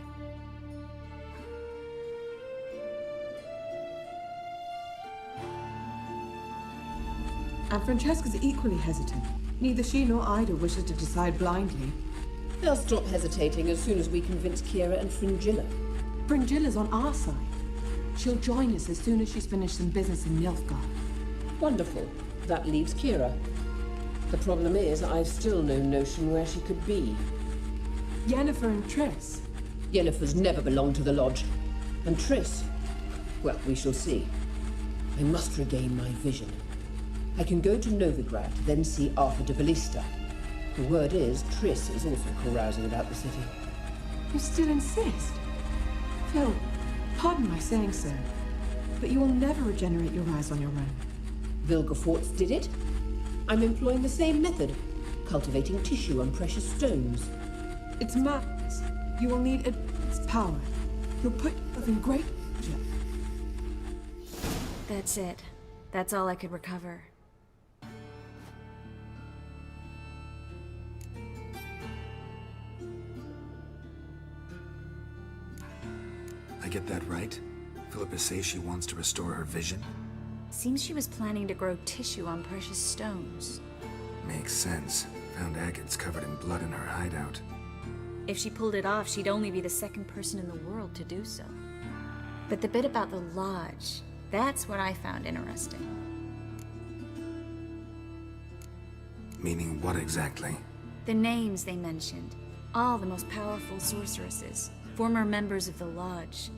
S20: And Francesca's equally hesitant. Neither she nor Ida wishes to decide blindly.
S21: They'll stop hesitating as soon as we convince Kira and Fringilla.
S20: Fringilla's on our side. She'll join us as soon as she's finished some business in Nilfgaard.
S21: Wonderful. That leaves Kira. The problem is, I've still no notion where she could be.
S20: Yennefer and Triss.
S21: Yennefer's never belonged to the Lodge. And Triss? Well, we shall see. I must regain my vision. I can go to Novigrad, then see Arthur de Ballista. The word is, Triss is also carousing about the city.
S20: You still insist? Phil, pardon my saying so, but you will never regenerate your eyes on your own.
S21: Vilgefortz did it. I'm employing the same method, cultivating tissue on precious stones.
S20: It's madness. You will need advanced power. You'll put yourself in great danger.
S19: That's it. That's all I could recover.
S3: I get that right? Philippa says she wants to restore her vision?
S19: Seems she was planning to grow tissue on precious stones.
S3: Makes sense. Found agates covered in blood in her hideout.
S19: If she pulled it off, she'd only be the second person in the world to do so. But the bit about the Lodge, that's what I found interesting.
S3: Meaning what exactly?
S19: The names they mentioned. All the most powerful sorceresses. Former members of the Lodge.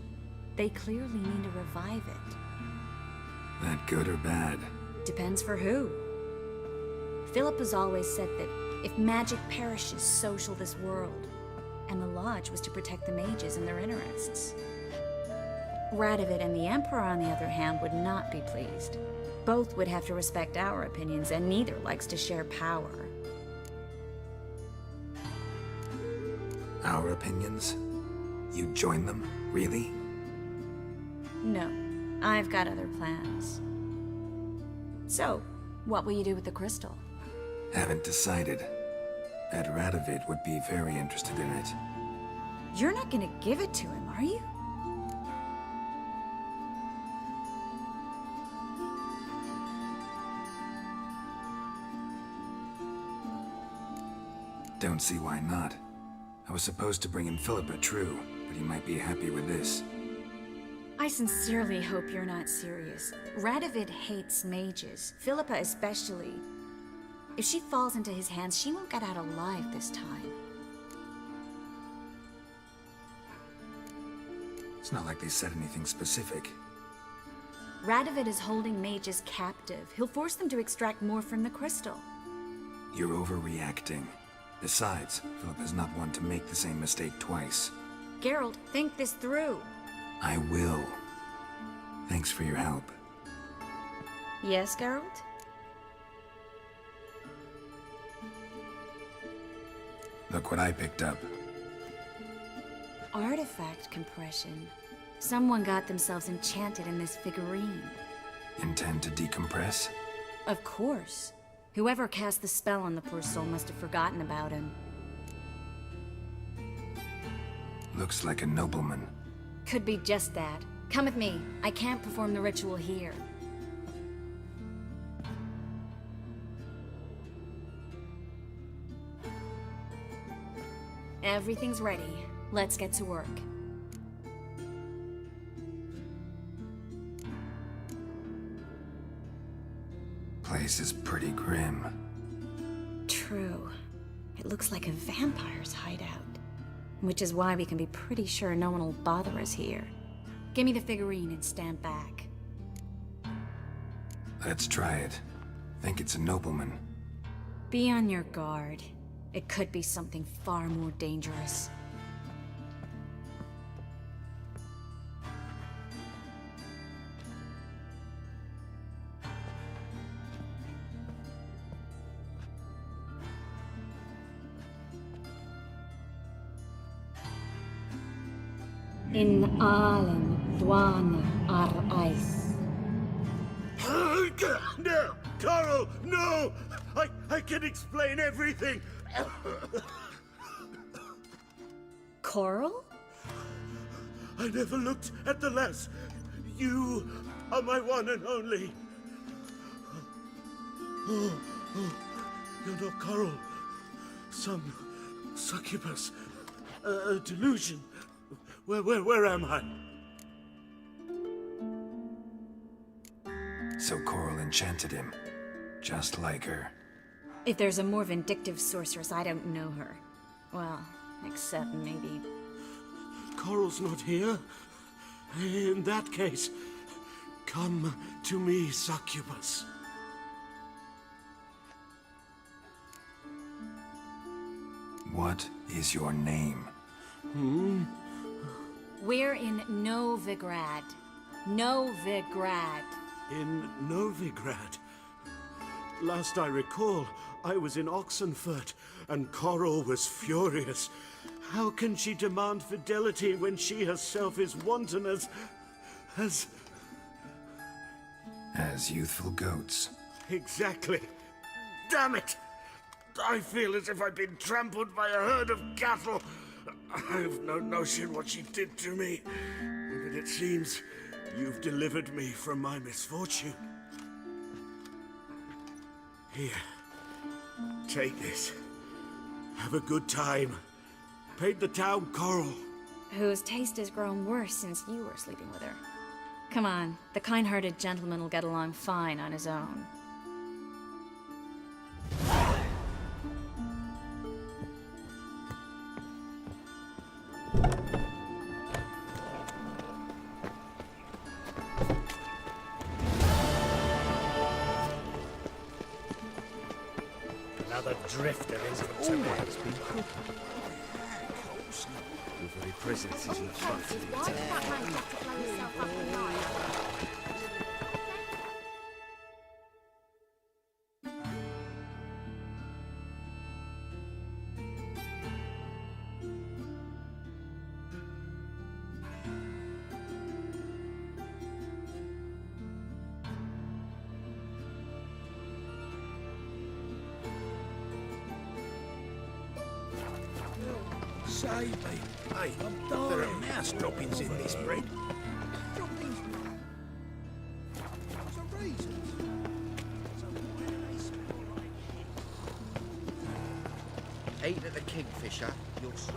S19: They clearly mean to revive it.
S3: That good or bad?
S19: Depends for who. Philip has always said that if magic perishes, so shall this world. And the Lodge was to protect the mages and their interests. Radovid and the Emperor, on the other hand, would not be pleased. Both would have to respect our opinions, and neither likes to share power.
S3: Our opinions? You join them? Really?
S19: No, I've got other plans. So, what will you do with the crystal?
S3: Haven't decided. Bet Radovid would be very interested in it.
S19: You're not gonna give it to him, are you?
S3: Don't see why not. I was supposed to bring in Philippa, true, but he might be happy with this.
S19: I sincerely hope you're not serious. Radovid hates mages, Philippa especially. If she falls into his hands, she won't get out alive this time.
S3: It's not like they said anything specific.
S19: Radovid is holding mages captive. He'll force them to extract more from the crystal.
S3: You're overreacting. Besides, Philippa's not one to make the same mistake twice.
S19: Geralt, think this through.
S3: I will. Thanks for your help.
S19: Yes, Geralt?
S3: Look what I picked up.
S19: Artifact compression. Someone got themselves enchanted in this figurine.
S3: Intend to decompress?
S19: Of course. Whoever cast the spell on the poor soul must have forgotten about him.
S3: Looks like a nobleman.
S19: Could be just that. Come with me. I can't perform the ritual here. Everything's ready. Let's get to work.
S3: Place is pretty grim.
S19: True. It looks like a vampire's hideout. Which is why we can be pretty sure no one will bother us here. Give me the figurine and stand back.
S3: Let's try it. Think it's a nobleman.
S19: Be on your guard. It could be something far more dangerous. In Allen, Dwana, ar Ice.
S2: No! Coral, no! I can explain everything!
S19: Coral?
S2: I never looked at the lass. You are my one and only. You're not Coral. Some succubus. A delusion. Where am I?
S3: So Coral enchanted him. Just like her.
S19: If there's a more vindictive sorceress, I don't know her. Well, except maybe...
S2: Coral's not here. In that case, come to me, succubus.
S3: What is your name?
S19: We're in Novigrad. Novigrad.
S2: In Novigrad? Last I recall, I was in Oxenfurt, and Coral was furious. How can she demand fidelity when she herself is wanton as
S3: youthful goats.
S2: Exactly. Damn it! I feel as if I've been trampled by a herd of cattle. I've no notion what she did to me, but it seems you've delivered me from my misfortune. Here, take this. Have a good time. Paint the town Coral.
S19: Whose taste has grown worse since you were sleeping with her. Come on, the kind-hearted gentleman will get along fine on his own.
S2: drifter isn't to me.
S15: Always been crooked.
S2: Your very presence isn't flattering
S5: Why
S2: to
S5: did
S2: me.
S5: that man have to blow himself up at night?
S7: Save me. Hey, I'm dying. There are mouse droppings in this bread.
S12: Droppings? So raisins? So why do they smell like
S15: Eat at the Kingfisher, you'll sort.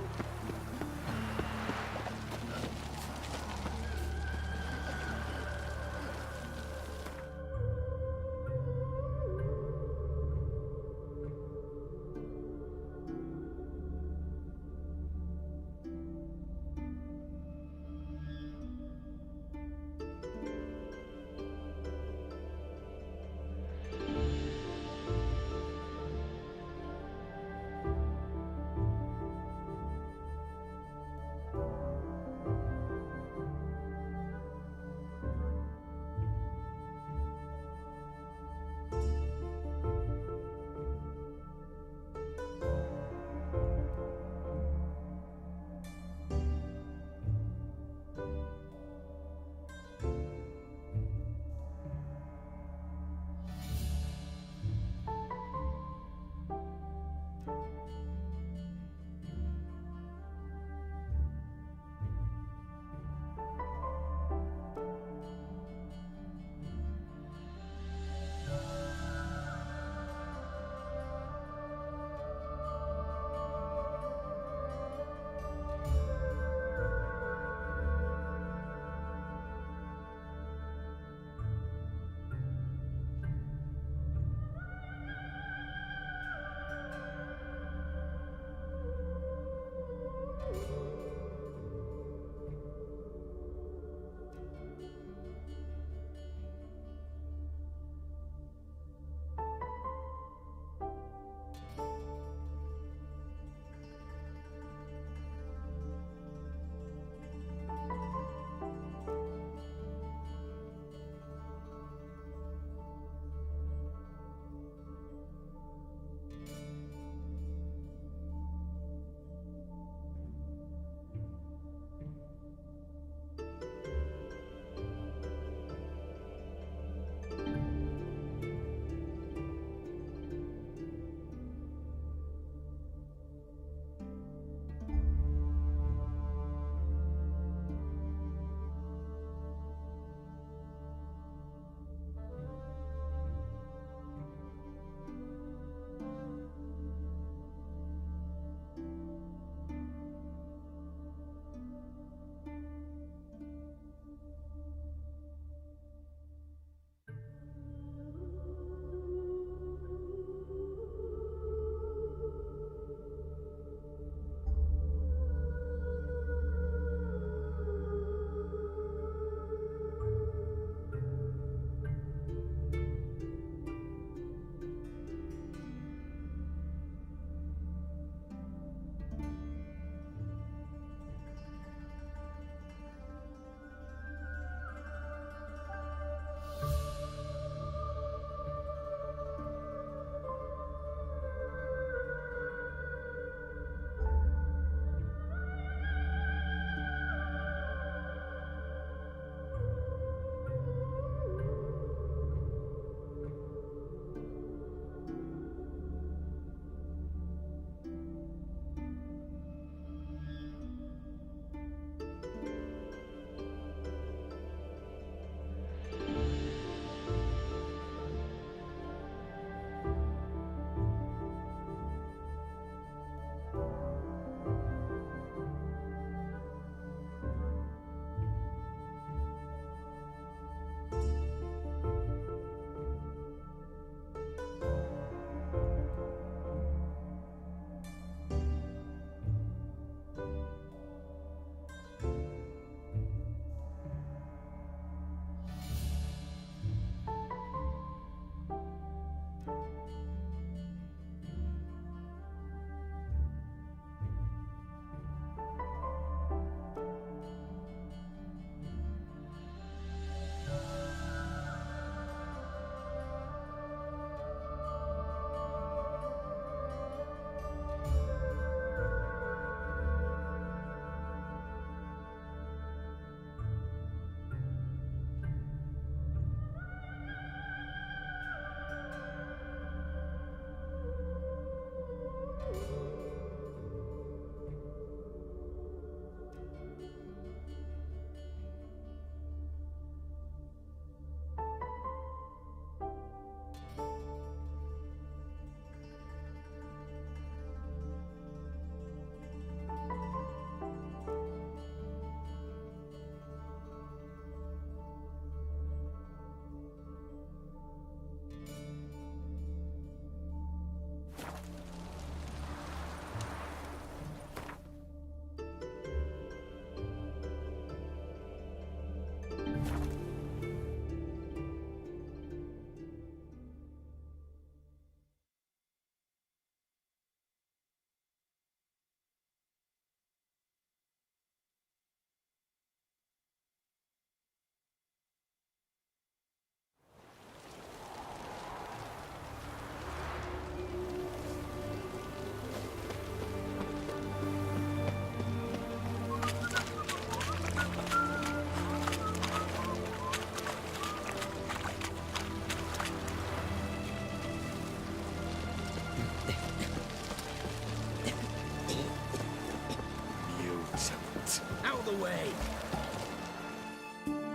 S11: way.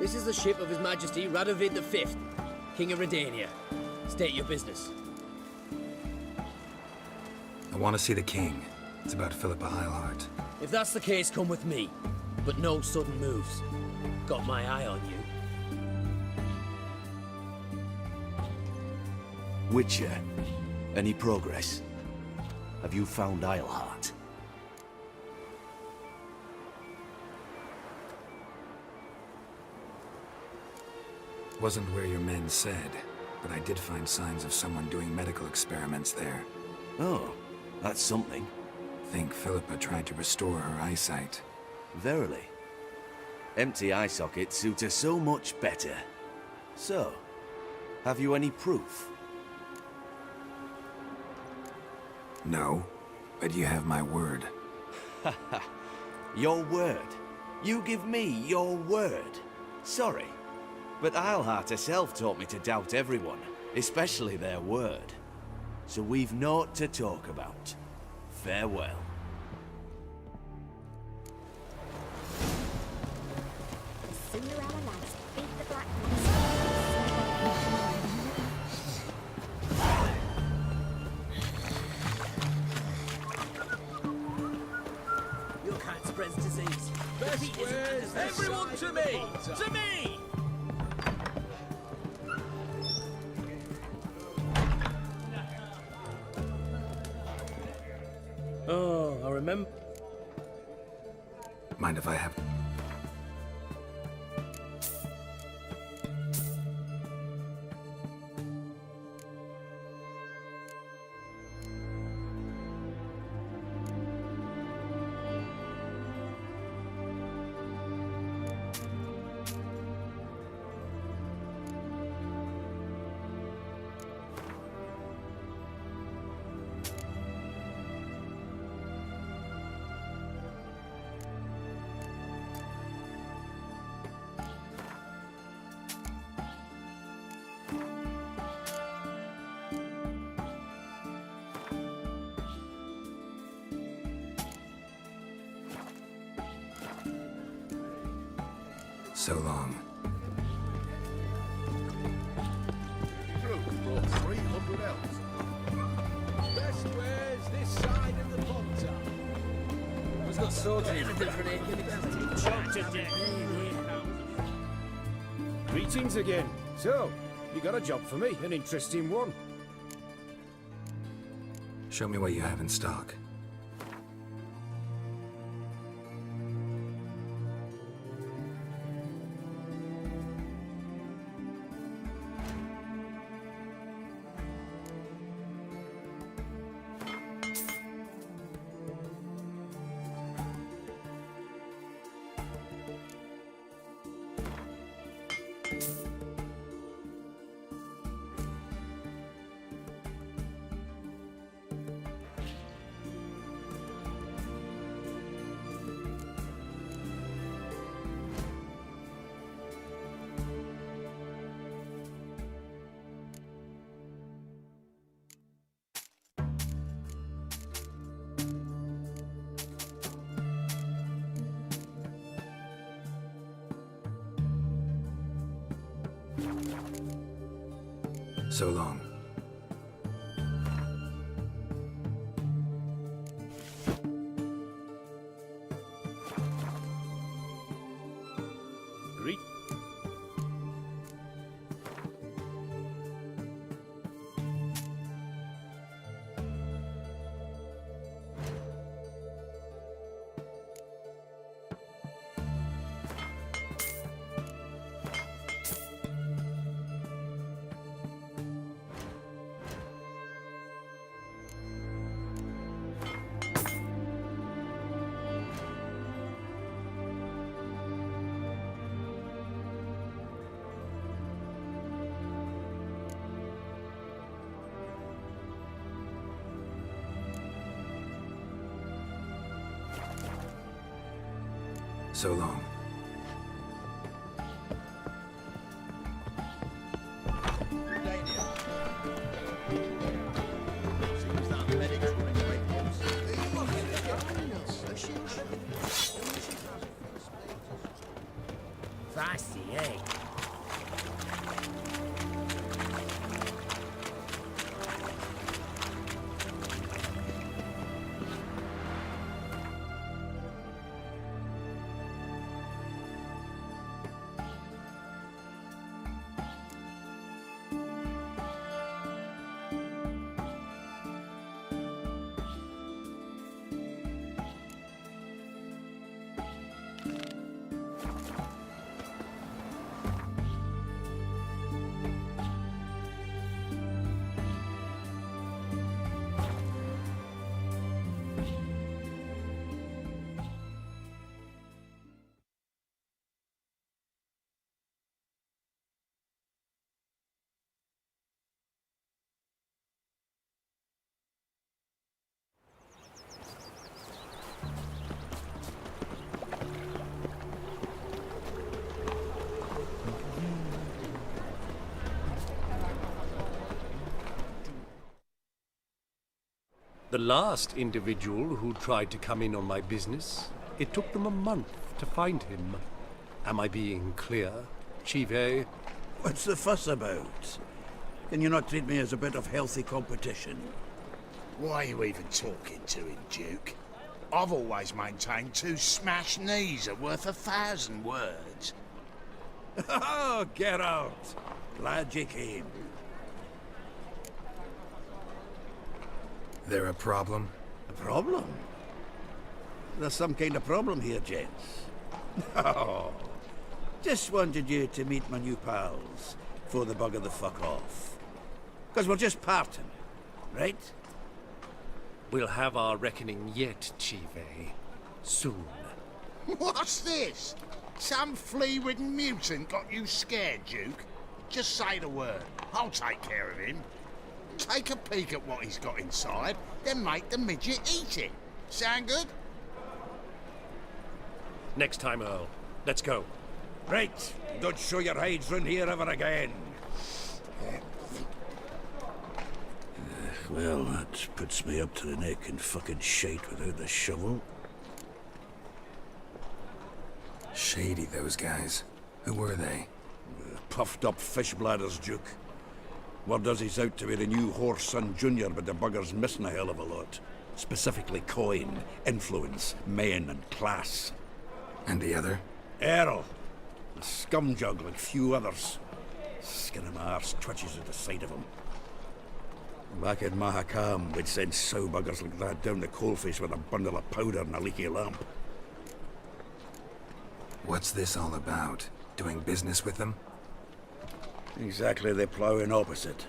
S11: This is the ship of His Majesty Radovid V, King of Redania. State your business.
S3: I want to see the king. It's about Philippa Eilhart.
S11: If that's the case, come with me. But no sudden moves. Got my eye on you.
S22: Witcher, any progress? Have you found Eilhart?
S3: Wasn't where your men said, but I did find signs of someone doing medical experiments there.
S22: Oh, that's something.
S3: Think Philippa tried to restore her eyesight.
S22: Verily. Empty eye sockets suit her so much better. So, have you any proof?
S3: No, but you have my word.
S22: Haha. Your word? You give me your word? Sorry, but Eilhart herself taught me to doubt everyone, especially their word. So we've naught to talk about. Farewell.
S5: Cinderella lads beat the black
S11: Your kind spreads disease.
S16: Best ways,
S11: Everyone to me! To me! Oh, I remember.
S3: Mind if I have... So long.
S16: Fruit brought 300 elves. Best ways this side of the Ponta.
S11: Who's got swords and everything for an choked to death.
S16: Greetings again. So, you got a job for me, an interesting one.
S3: Show me what you have in stock. So long.
S11: Greet.
S3: So long.
S11: Fancy, eh?
S10: The last individual who tried to come in on my business, it took them a month to find him. Am I being clear, Chive?
S7: What's the fuss about? Can you not treat me as a bit of healthy competition?
S2: Why are you even talking to him, Duke? I've always maintained 2 smashed knees are worth 1,000 words.
S7: Oh, get out! Glad you came.
S3: There a problem?
S7: A problem? There's some kind of problem here, gents. Oh, just wanted you to meet my new pals before they bugger the fuck off. Because we're just parting, right?
S10: We'll have our reckoning yet, Chive. Soon.
S2: What's this? Some flea-ridden mutant got you scared, Duke? Just say the word. I'll take care of him. Take a peek at what he's got inside, then make the midget eat it. Sound good?
S10: Next time, Earl. Let's go.
S7: Right. Don't show your hides round here ever again. Well, that puts me up to the neck in fucking shite without the shovel.
S3: Shady, those guys. Who were they?
S7: Puffed up fish bladders, Duke. Word does he's out to be the new Horse Son Jr., but the bugger's missing a hell of a lot. Specifically coin, influence, men, and class.
S3: And the other?
S7: Earl. A scumjug like few others. Skin of my arse twitches at the sight of him. Back in Mahakam, we'd send sow buggers like that down the coalface with a bundle of powder and a leaky lamp.
S3: What's this all about? Doing business with them?
S7: Exactly the ploughing opposite.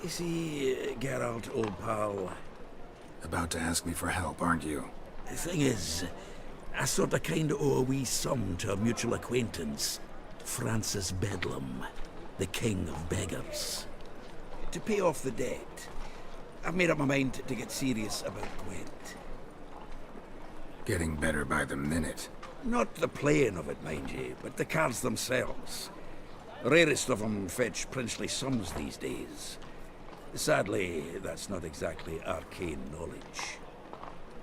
S7: You see, Geralt, old pal...
S3: About to ask me for help, aren't you?
S7: The thing is, I sort of kind of owe a wee sum to a mutual acquaintance, Francis Bedlam, the king of beggars. To pay off the debt, I've made up my mind to get serious about Gwent.
S3: Getting better by the minute.
S7: Not the playing of it, mind you, but the cards themselves. The rarest of them fetch princely sums these days. Sadly, that's not exactly arcane knowledge.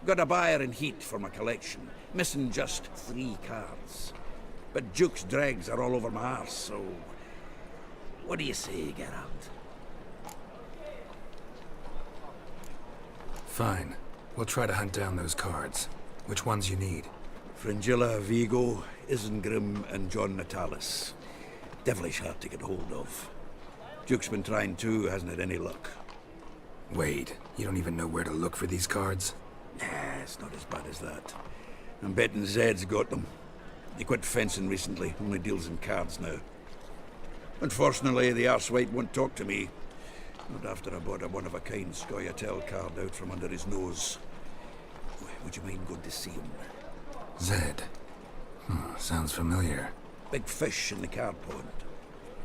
S7: Got a buyer in heat for my collection, missing just 3 cards. But Duke's dregs are all over my arse, so... What do you say, Geralt?
S3: Fine. We'll try to hunt down those cards. Which ones you need?
S7: Fringilla, Vigo, Isengrim, and John Natalis. Devilish hard to get hold of. Duke's been trying too, hasn't had any luck.
S3: Wait, you don't even know where to look for these cards?
S7: Nah, it's not as bad as that. I'm betting Zed's got them. He quit fencing recently, only deals in cards now. Unfortunately, the arsewite won't talk to me. Not after I bought a one-of-a-kind Scoia'tael card out from under his nose. Would you mind going to see him?
S3: Zed. Sounds familiar.
S7: Big fish in the card pond.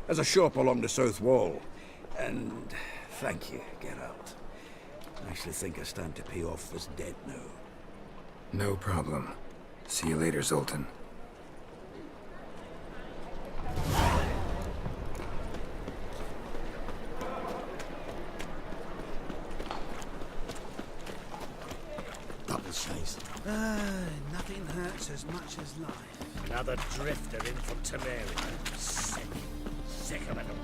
S7: There's a shop along the south wall. And thank you, Geralt. I actually think I stand to pay off this debt now.
S3: No problem. See you later, Zoltan.
S12: Double chase. Nothing hurts as much as life.
S4: Another drifter in from Temeria. Sick of it all.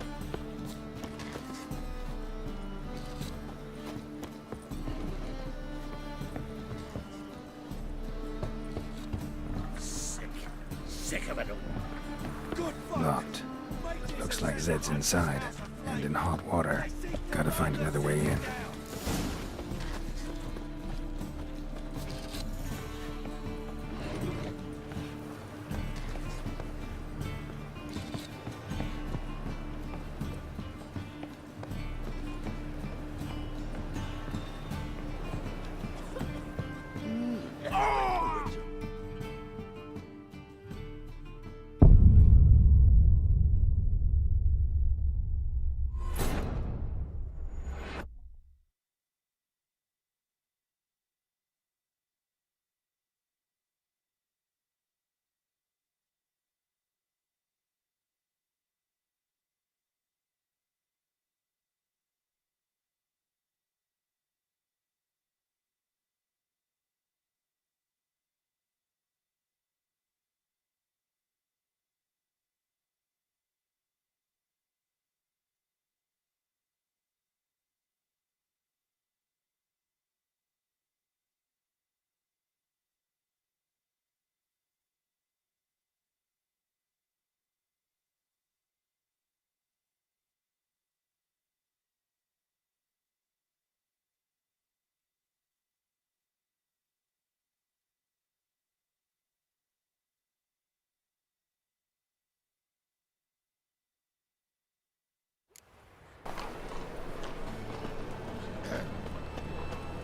S4: Sick of it all.
S3: Locked. Looks like Zed's inside, and in hot water. Gotta find another way in.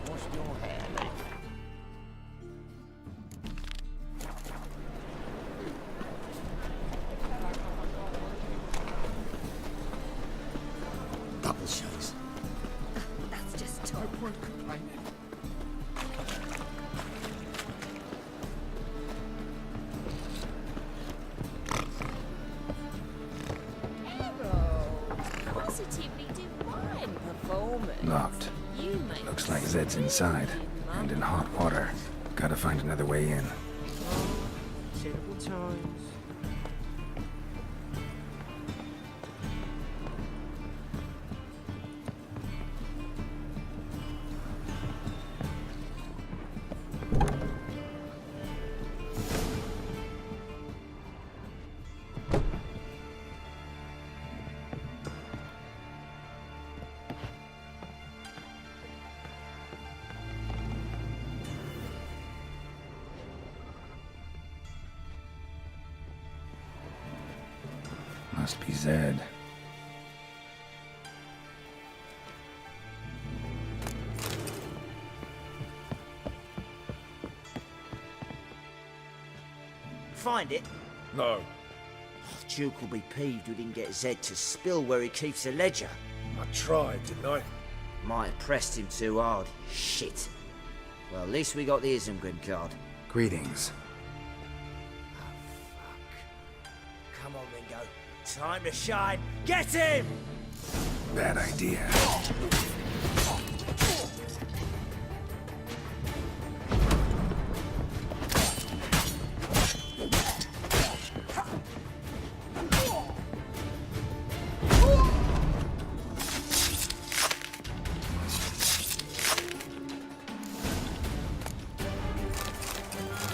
S15: What's your hair, Lee?
S1: Double shows.
S9: That's just top.
S15: No point complaining.
S6: Positively divine performance.
S3: Locked. Looks like Zed's inside, and in hot water. Gotta find another way in.
S15: Terrible times.
S3: Must be Zed.
S17: Find it?
S13: No.
S17: Duke will be peeved we didn't get Zed to spill where he keeps the ledger.
S13: I tried, didn't I?
S17: Might have pressed him too hard. Shit. Well, at least we got the Isengrim card.
S3: Greetings.
S17: Come on, Mingo. Time to shine. Get him!
S3: Bad idea.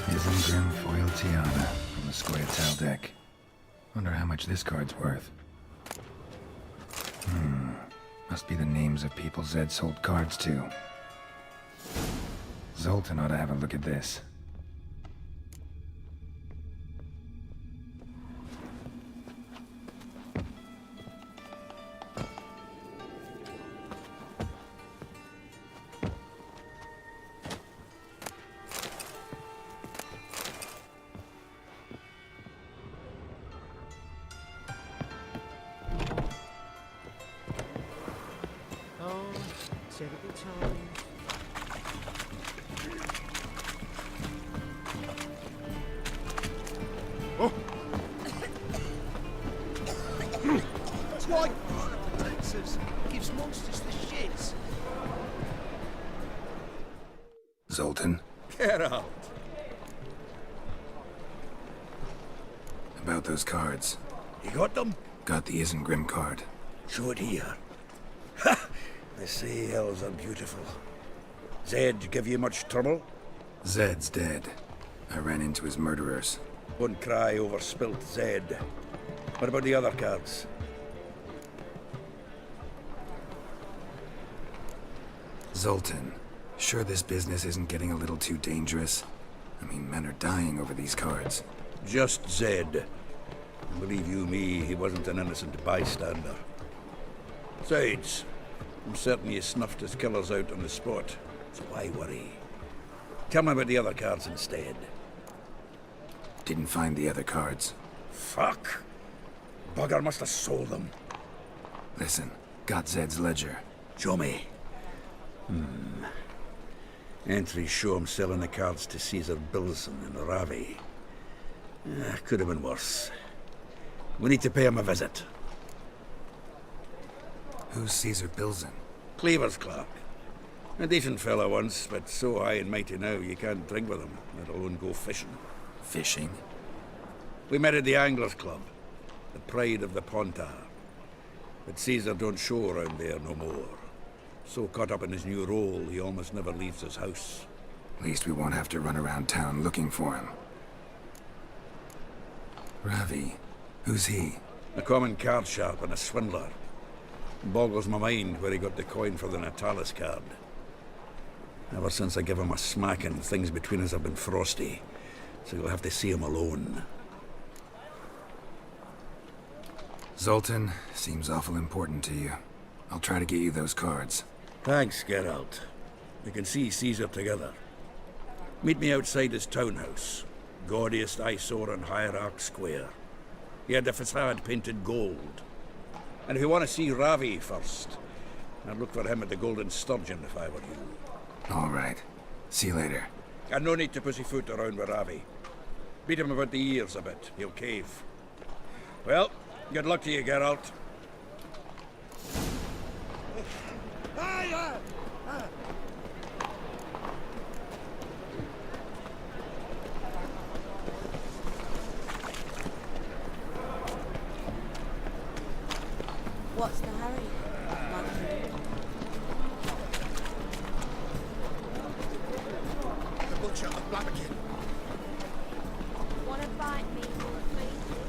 S3: Isengrim foil Tiana from the Scoia'tael deck. Wonder how much this card's worth. Must be the names of people Zed sold cards to. Zoltan ought to have a look at this.
S15: Oh, terrible times.
S12: White water protects us. Gives monsters the shits.
S3: Zoltan?
S13: Get out.
S3: those cards.
S2: You got them?
S3: Got the Isengrim card.
S2: Show it here. Ha! They say elves are beautiful. Zed give you much trouble?
S3: Zed's dead. I ran into his murderers.
S2: Won't cry over spilt Zed. What about the other cards?
S3: Zoltan, sure this business isn't getting a little too dangerous? I mean, men are dying over these cards.
S2: Just Zed. Believe you me, he wasn't an innocent bystander. Besides, I'm certain he snuffed his killers out on the spot, so why worry? Tell me about the other cards instead.
S3: Didn't find the other cards.
S2: Fuck! Bugger must have sold them.
S3: Listen, got Zed's ledger.
S2: Show me. Entries show him selling the cards to Caesar Bilson and Ravi. Could have been worse. We need to pay him a visit.
S3: Who's Caesar Bilson?
S2: Cleaver's clerk. A decent fellow once, but so high and mighty now you can't drink with him, let alone go fishing.
S3: Fishing?
S2: We met at the Anglers Club, the pride of the Pontar. But Caesar don't show around there no more. So caught up in his new role, he almost never leaves his house.
S3: At least we won't have to run around town looking for him. Ravi, who's he?
S2: A common card sharp and a swindler. Boggles my mind where he got the coin for the Natalis card. Ever since I gave him a smacking, things between us have been frosty. So you'll have to see him alone.
S3: Zoltan, seems awful important to you. I'll try to get you those cards.
S2: Thanks, Geralt. We can see Caesar together. Meet me outside his townhouse. Gaudiest eyesore on Hierarch Square. He had the facade painted gold. And if you want to see Ravi first, I'd look for him at the Golden Sturgeon if I were you.
S3: All right. See you later.
S2: And no need to pussyfoot around with Ravi. Beat him about the ears a bit. He'll cave. Well, good luck to you, Geralt.
S6: What's the hurry?
S12: The butcher of Blaviken.
S6: Wanna fight me, please?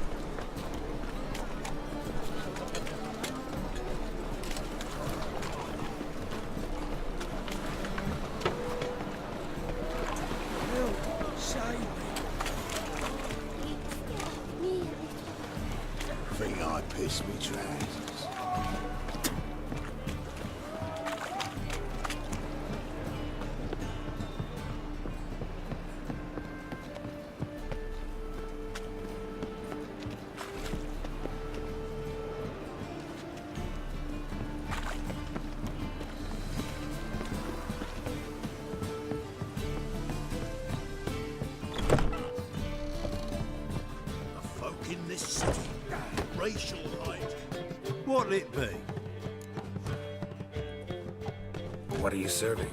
S12: Think I pissed me trousers. In this city, racial hide.
S15: What'll it be?
S3: What are you serving?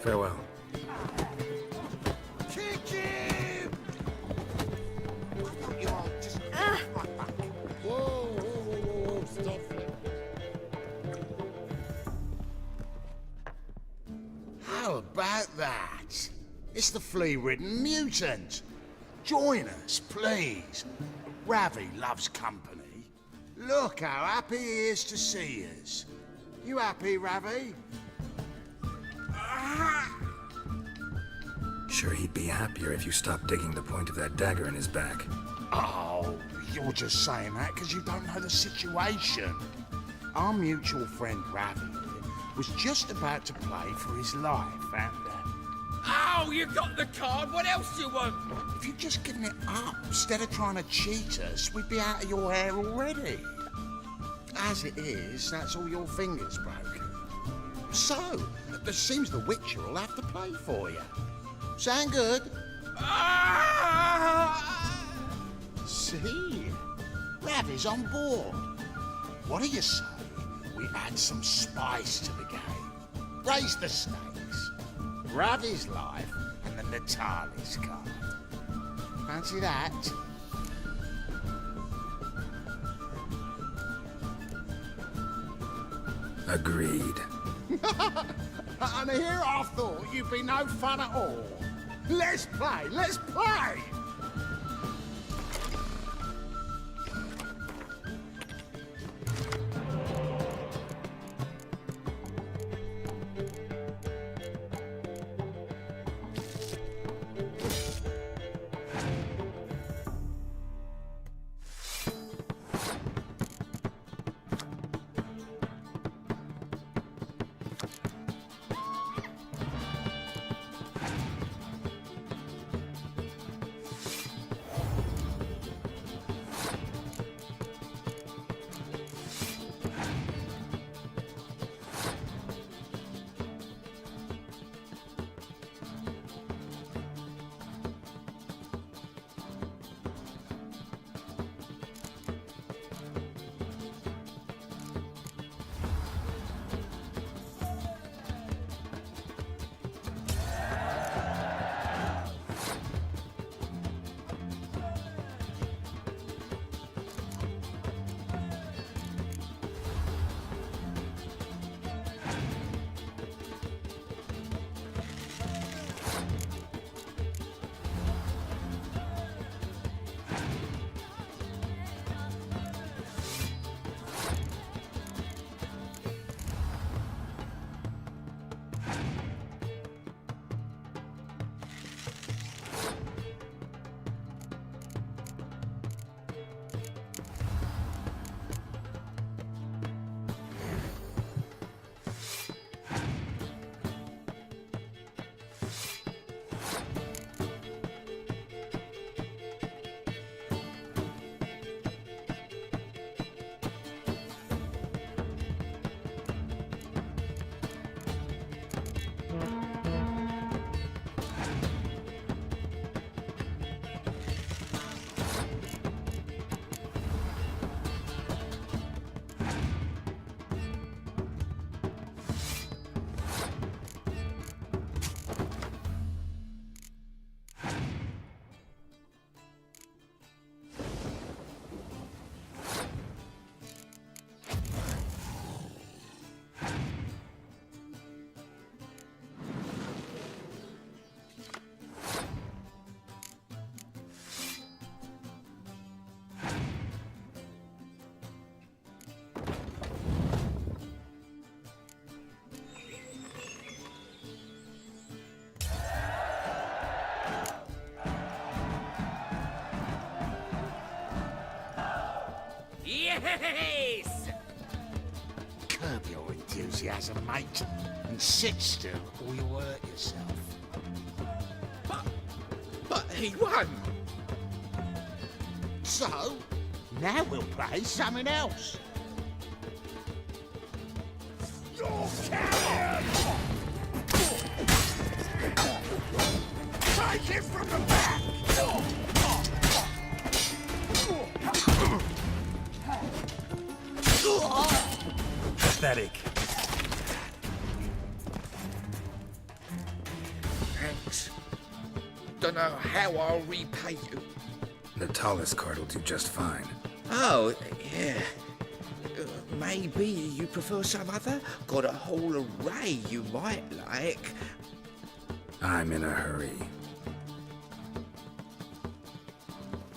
S3: Farewell.
S12: Kick him! I thought you all just right back. Whoa, stop. How about that? It's the flea-ridden mutant. Join us, please. Ravi loves company. Look how happy he is to see us. You happy, Ravi?
S3: Sure he'd be happier if you stopped digging the point of that dagger in his back.
S12: Oh, you're just saying that because you don't know the situation. Our mutual friend Ravi was just about to play for his life, and
S11: Oh, you got the card. What else do you want?
S12: if you'd just given it up instead of trying to cheat us, we'd be out of your hair already. As it is, that's all your fingers broken. So, it seems the Witcher will have to play for you. Sound good? See? Ravi's on board. What do you say we add some spice to the game? Raise the stakes. Brady's life and the Natalis card. Fancy that?
S3: Agreed.
S12: And here I thought you'd be no fun at all. Let's play, let's play! Yes! Curb your enthusiasm, mate, and sit still or you'll hurt yourself. But he won! So, now we'll play something else. Your carrion! Take him from the back!
S3: Pathetic.
S12: Thanks. Don't know how I'll repay you.
S3: Natalis card will do just fine.
S12: Oh, yeah. Maybe you prefer some other? Got a whole array you might like.
S3: I'm in a hurry.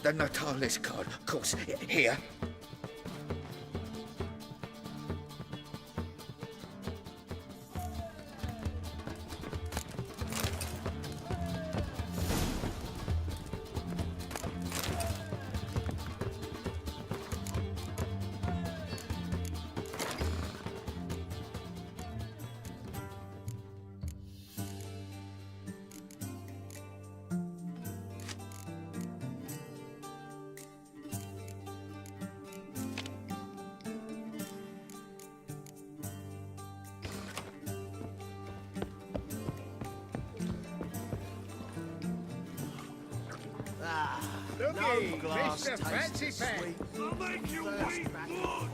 S12: The Natalis card, of course. Here.
S16: Looky, Mr. Fancy Pants.
S2: I'll make you weep blood!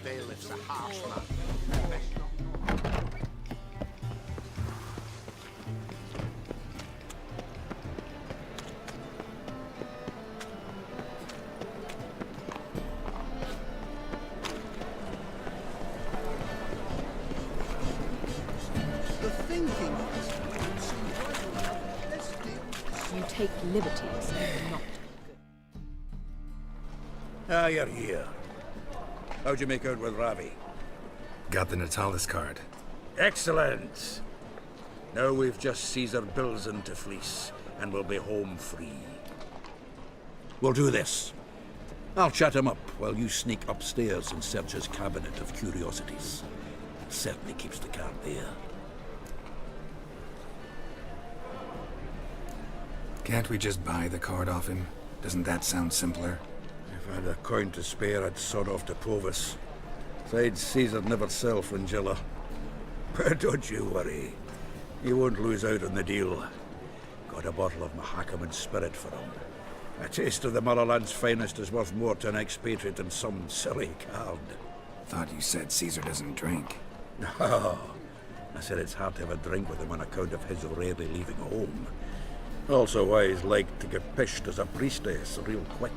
S12: There lives a harsh man.
S9: take liberties and not.
S7: Ah, you're here. How'd you make out with Ravi?
S3: Got the Natalis card.
S7: Excellent! Now we've just Caesar Bilzen to fleece, and we'll be home free. We'll do this. I'll chat him up while you sneak upstairs and search his cabinet of curiosities. Certainly keeps the card there.
S3: Can't we just buy the card off him? Doesn't that sound simpler?
S7: If I had a coin to spare, I'd sod off to Provis. Besides, Caesar never sell Fringilla. But don't you worry. He won't lose out on the deal. Got a bottle of Mahakaman spirit for him. A taste of the motherland's finest is worth more to an expatriate than some silly card.
S3: Thought you said Caesar doesn't drink.
S7: No. I said it's hard to have a drink with him on account of his rarely leaving home. Also why he's like to get pished as a priestess real quick.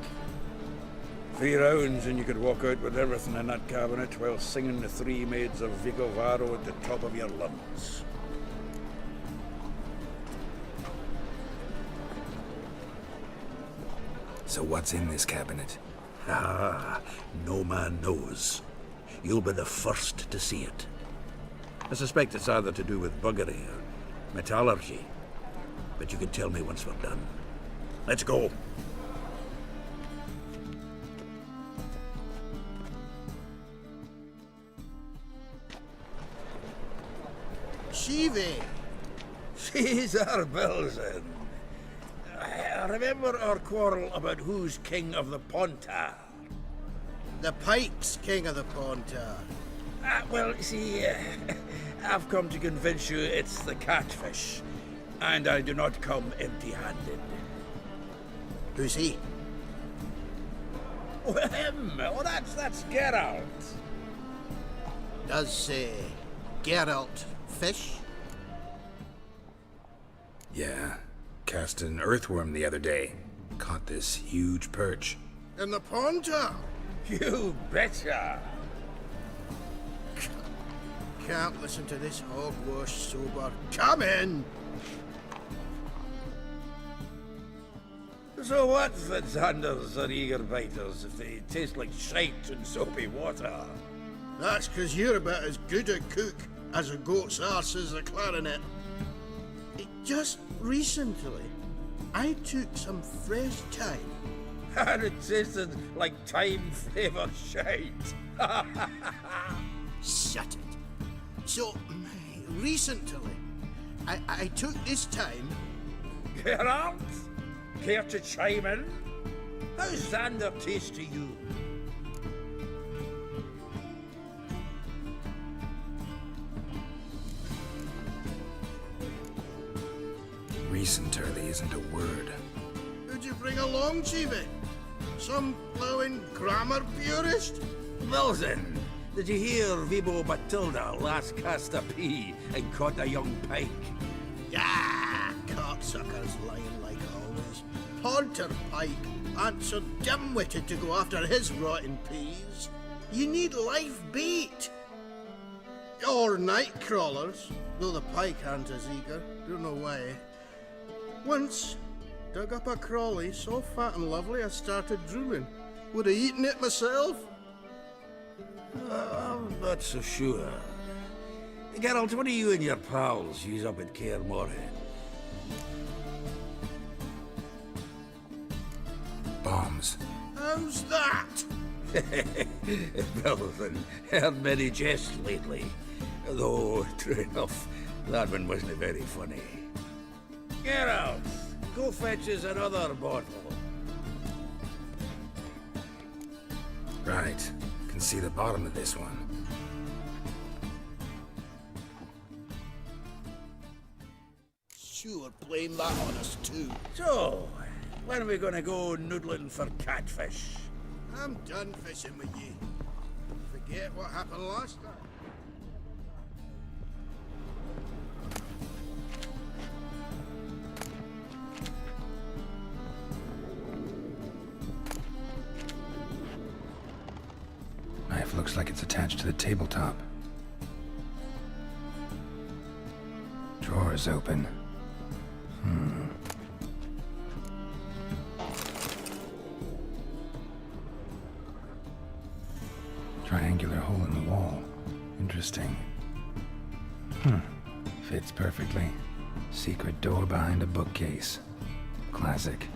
S7: 3 rounds and you could walk out with everything in that cabinet while singing the 3 Maids of Vigovaro at the top of your lungs.
S3: So what's in this cabinet?
S7: Ah, no man knows. You'll be the first to see it. I suspect it's either to do with buggery or metallurgy. But you can tell me once we're done. Let's go.
S1: Shivi!
S7: Caesar Bilzen. I remember our quarrel about who's king of the Pontar.
S1: The Pike's king of the Pontar.
S7: Well, see, I've come to convince you it's the catfish. And I do not come empty-handed.
S1: Who's he?
S7: Oh, him! Oh, that's Geralt.
S1: Does, Geralt fish?
S3: Yeah. Cast an earthworm the other day. Caught this huge perch.
S1: In the Pontar?
S7: You betcha!
S1: Can't listen to this hogwash sober. Come in!
S7: So what, Fitzhanders or eager biters, if they taste like shite and soapy water?
S1: That's 'cause you're about as good a cook as a goat's arse is a clarinet. Just recently, I took some fresh thyme.
S7: And it tasted like thyme-flavoured shite.
S1: Shut it. So, recently, I took this thyme.
S7: Geralt? Care to chime in? How's Xander taste to you?
S3: Recent early isn't a word.
S1: Who'd you bring along, Chiefy? Some blowing grammar purist?
S7: Bilzen, did you hear Vibo Matilda last cast a pea and caught a young pike?
S1: Ah, cocksuckers lying like always. Pontar Pike aren't so dim-witted to go after his rotten peas. You need live bait. Or night crawlers, though the pike aren't as eager. Don't know why. Once, dug up a crawly so fat and lovely I started drooling. Would have eaten it myself.
S7: I'm not so sure. Geralt, what do you and your pals use up at Kaer Morhen?
S3: Bombs.
S1: How's that?
S7: Bilzen, heard many jests lately. Though, true enough, that one wasn't very funny. Geralt, go fetch us another bottle.
S3: Right. Can see the bottom of this one.
S1: Sure, blame that on us too.
S7: So, when are we gonna go noodling for catfish?
S1: I'm done fishing with you. Forget what happened last time.
S3: Knife looks like it's attached to the tabletop. Drawer is open. perfectly. Secret door behind a bookcase. Classic.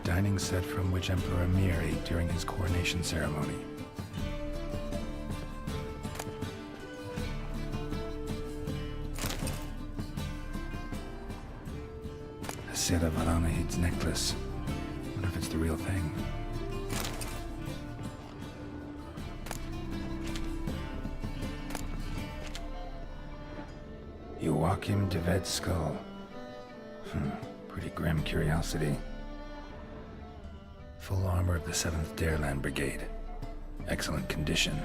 S3: Dining set from which Emperor Mir ate during his coronation ceremony. A set of Aranahid's necklace. Wonder if it's the real thing. Joachim de Ved's skull. Pretty grim curiosity. Full armor of the 7th Dareland Brigade. Excellent condition.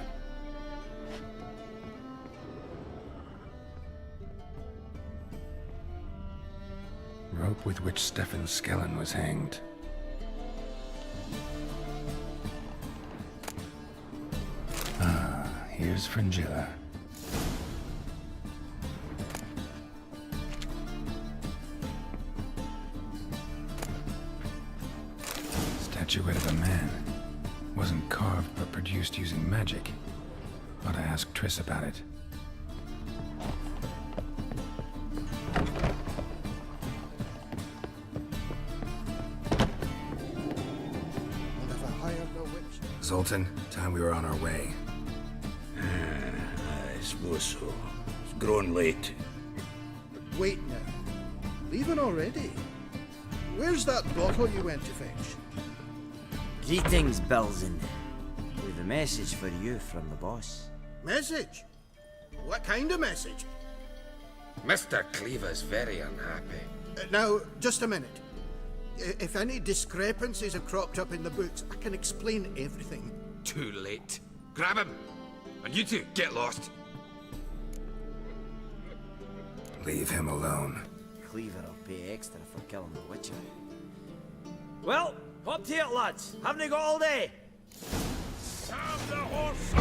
S3: Rope with which Stefan Skellen was hanged. Ah, here's Fringilla. Statuette of a man. Wasn't carved, but produced using magic. Ought to ask Triss about it. Zoltan, time we were on our way.
S4: I suppose so. It's growing late.
S1: Wait now. Leaving already? Where's that bottle you went to fetch?
S17: Greetings, Belzen. We've a message for you from the boss.
S8: Message? What kind of message?
S14: Mr. Cleaver's very unhappy.
S8: Now, just a minute. If any discrepancies have cropped up in the books, I can explain everything.
S14: Too late. Grab him! And you two, get lost.
S3: Leave him alone.
S17: Cleaver will pay extra for killing the Witcher. Well, up to it, lads. Haven't you got all day?
S2: Have the horse!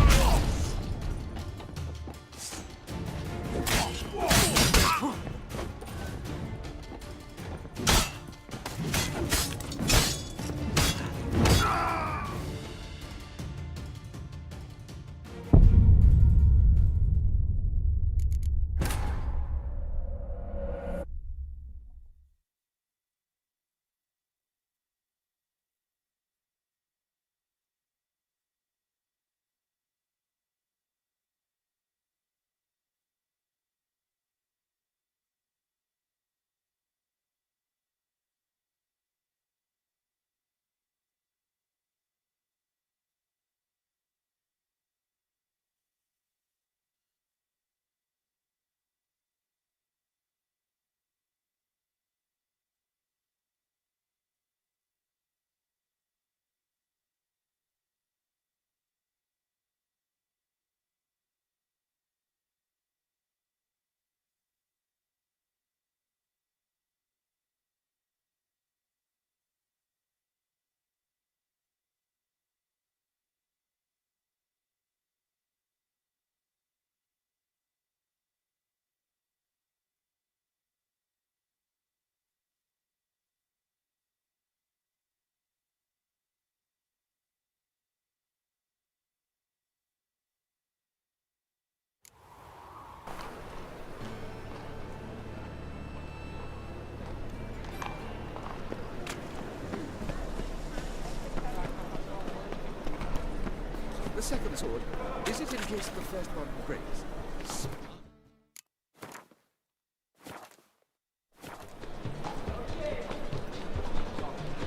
S16: The second sword, is it in case the first one breaks?